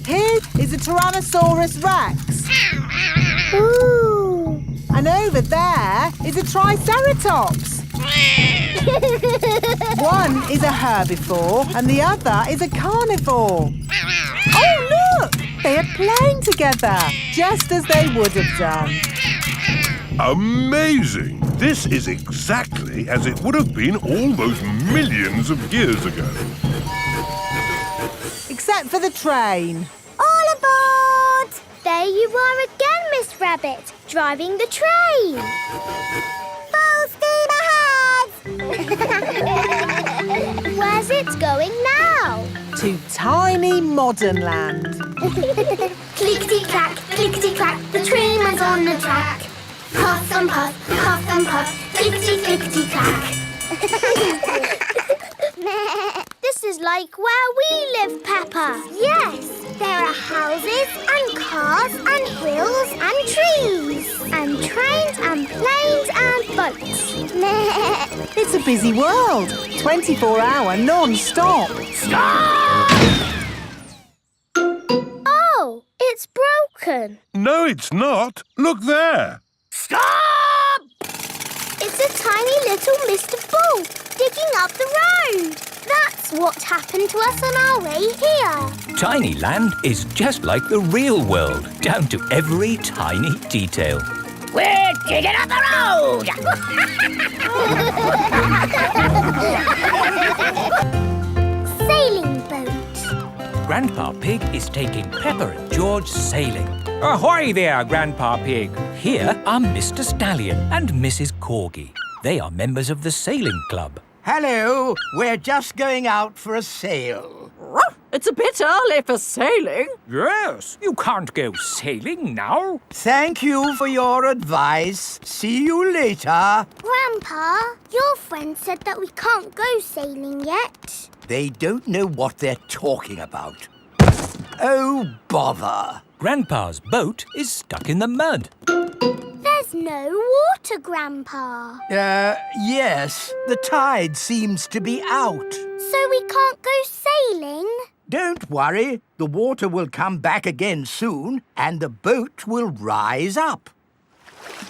Speaker 16: Here is a Tyrannosaurus Rex.
Speaker 1: Ooh!
Speaker 16: And over there is a Triceratops. One is a herbivore and the other is a carnivore. Oh, look! They are playing together, just as they would have done.
Speaker 3: Amazing! This is exactly as it would have been all those millions of years ago.
Speaker 16: Except for the train.
Speaker 1: All aboard! There you are again, Miss Rabbit, driving the train. Full steam ahead! Where's it going now?
Speaker 16: To tiny modern land.
Speaker 1: Clickety-clack, clickety-clack, the train was on the track. Puff and puff, clickety-clickety-clack. This is like where we live, Peppa. Yes, there are houses and cars and hills and trees and trains and planes and boats.
Speaker 16: It's a busy world. 24-hour non-stop.
Speaker 1: Stop! Oh, it's broken.
Speaker 3: No, it's not. Look there.
Speaker 1: Stop! It's a tiny little Mr. Bull digging up the road. That's what happened to us on our way here.
Speaker 2: Tinyland is just like the real world, down to every tiny detail.
Speaker 17: We're digging up the road!
Speaker 1: Sailing boat.
Speaker 2: Grandpa Pig is taking Peppa and George sailing.
Speaker 10: Ahoy there, Grandpa Pig.
Speaker 2: Here are Mr. Stallion and Mrs. Corgi. They are members of the sailing club.
Speaker 20: Hello, we're just going out for a sail.
Speaker 11: It's a bit early for sailing.
Speaker 10: Yes, you can't go sailing now.
Speaker 20: Thank you for your advice. See you later.
Speaker 1: Grandpa, your friend said that we can't go sailing yet.
Speaker 20: They don't know what they're talking about. Oh, bother.
Speaker 2: Grandpa's boat is stuck in the mud.
Speaker 1: There's no water, Grandpa.
Speaker 20: Yes, the tide seems to be out.
Speaker 1: So we can't go sailing?
Speaker 14: Don't worry, the water will come back again soon and the boat will rise up.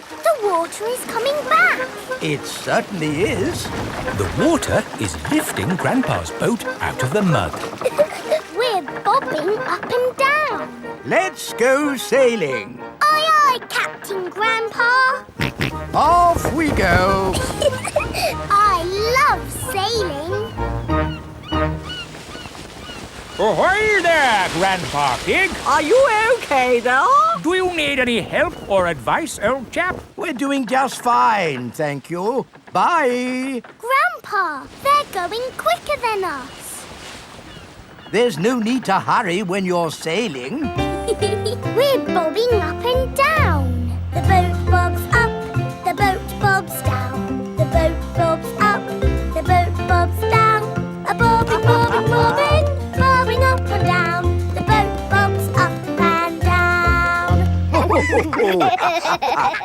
Speaker 1: The water is coming back.
Speaker 14: It certainly is.
Speaker 2: The water is lifting Grandpa's boat out of the mud.
Speaker 1: We're bobbing up and down.
Speaker 14: Let's go sailing.
Speaker 1: Aye, aye, Captain Grandpa.
Speaker 14: Off we go.
Speaker 1: I love sailing.
Speaker 2: Ahoy there, Grandpa Pig.
Speaker 9: Are you okay there?
Speaker 2: Do you need any help or advice, old chap?
Speaker 14: We're doing just fine, thank you. Bye.
Speaker 1: Grandpa, they're going quicker than us.
Speaker 14: There's no need to hurry when you're sailing.
Speaker 1: We're bobbing up and down. The boat bobs up, the boat bobs down. The boat bobs up, the boat bobs down. A bobbing, bobbing, bobbing, bobbing up and down. The boat bobs up and down.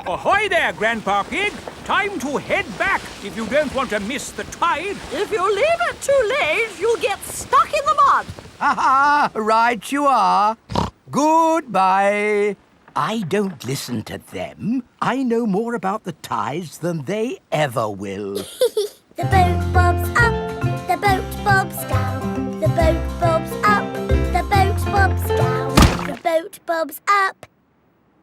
Speaker 2: Ahoy there, Grandpa Pig. Time to head back if you don't want to miss the tide.
Speaker 8: If you leave it too late, you'll get stuck in the mud.
Speaker 14: Ha-ha, right you are. Goodbye. I don't listen to them. I know more about the tides than they ever will.
Speaker 1: The boat bobs up, the boat bobs down. The boat bobs up, the boat bobs down. The boat bobs up.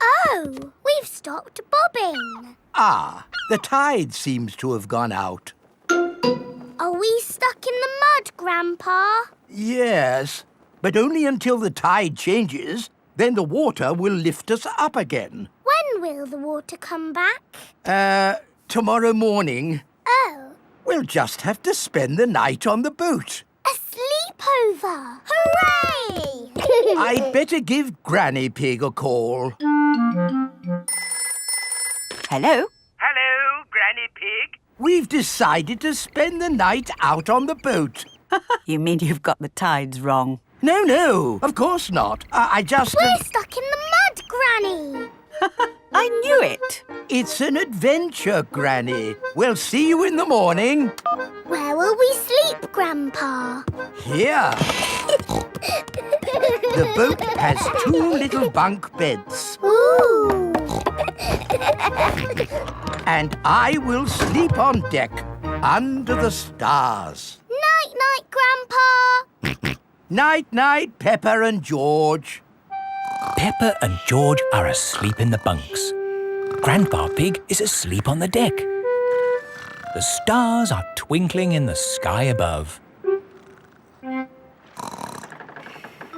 Speaker 1: Oh, we've stopped bobbing.
Speaker 14: Ah, the tide seems to have gone out.
Speaker 1: Are we stuck in the mud, Grandpa?
Speaker 14: Yes, but only until the tide changes. Then the water will lift us up again.
Speaker 1: When will the water come back?
Speaker 14: Tomorrow morning.
Speaker 1: Oh,
Speaker 14: We'll just have to spend the night on the boat.
Speaker 1: a sleepover! Hooray!
Speaker 14: I'd better give Granny Pig a call.
Speaker 13: Hello?
Speaker 14: Hello, Granny Pig. We've decided to spend the night out on the boat.
Speaker 13: You mean you've got the tides wrong?
Speaker 14: No, of course not. I just...
Speaker 1: We're stuck in the mud, Granny!
Speaker 13: I knew it.
Speaker 14: It's an adventure, Granny. We'll see you in the morning.
Speaker 1: Where will we sleep, Grandpa?
Speaker 14: Here. The boat has 2 little bunk beds.
Speaker 1: Ooh!
Speaker 14: And I will sleep on deck, under the stars.
Speaker 1: Night-night, Grandpa!
Speaker 14: Night-night, Peppa and George.
Speaker 2: Peppa and George are asleep in the bunks. Grandpa Pig is asleep on the deck. The stars are twinkling in the sky above.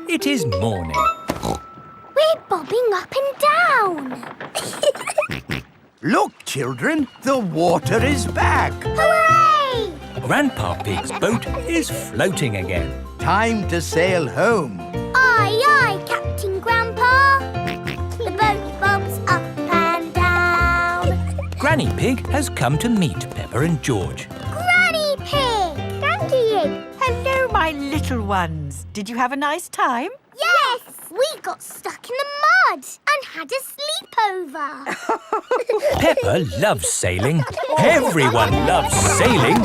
Speaker 2: It is morning.
Speaker 1: We're bobbing up and down.
Speaker 14: Look, children, the water is back.
Speaker 1: Hooray!
Speaker 2: Grandpa Pig's boat is floating again.
Speaker 14: Time to sail home.
Speaker 1: Aye, aye, Captain Grandpa. The boat bobs up and down.
Speaker 2: Granny Pig has come to meet Peppa and George.
Speaker 1: Granny Pig! Granny!
Speaker 13: Hello, my little ones. Did you have a nice time?
Speaker 1: Yes! We got stuck in the mud and had a sleepover.
Speaker 2: Peppa loves sailing. Everyone loves sailing.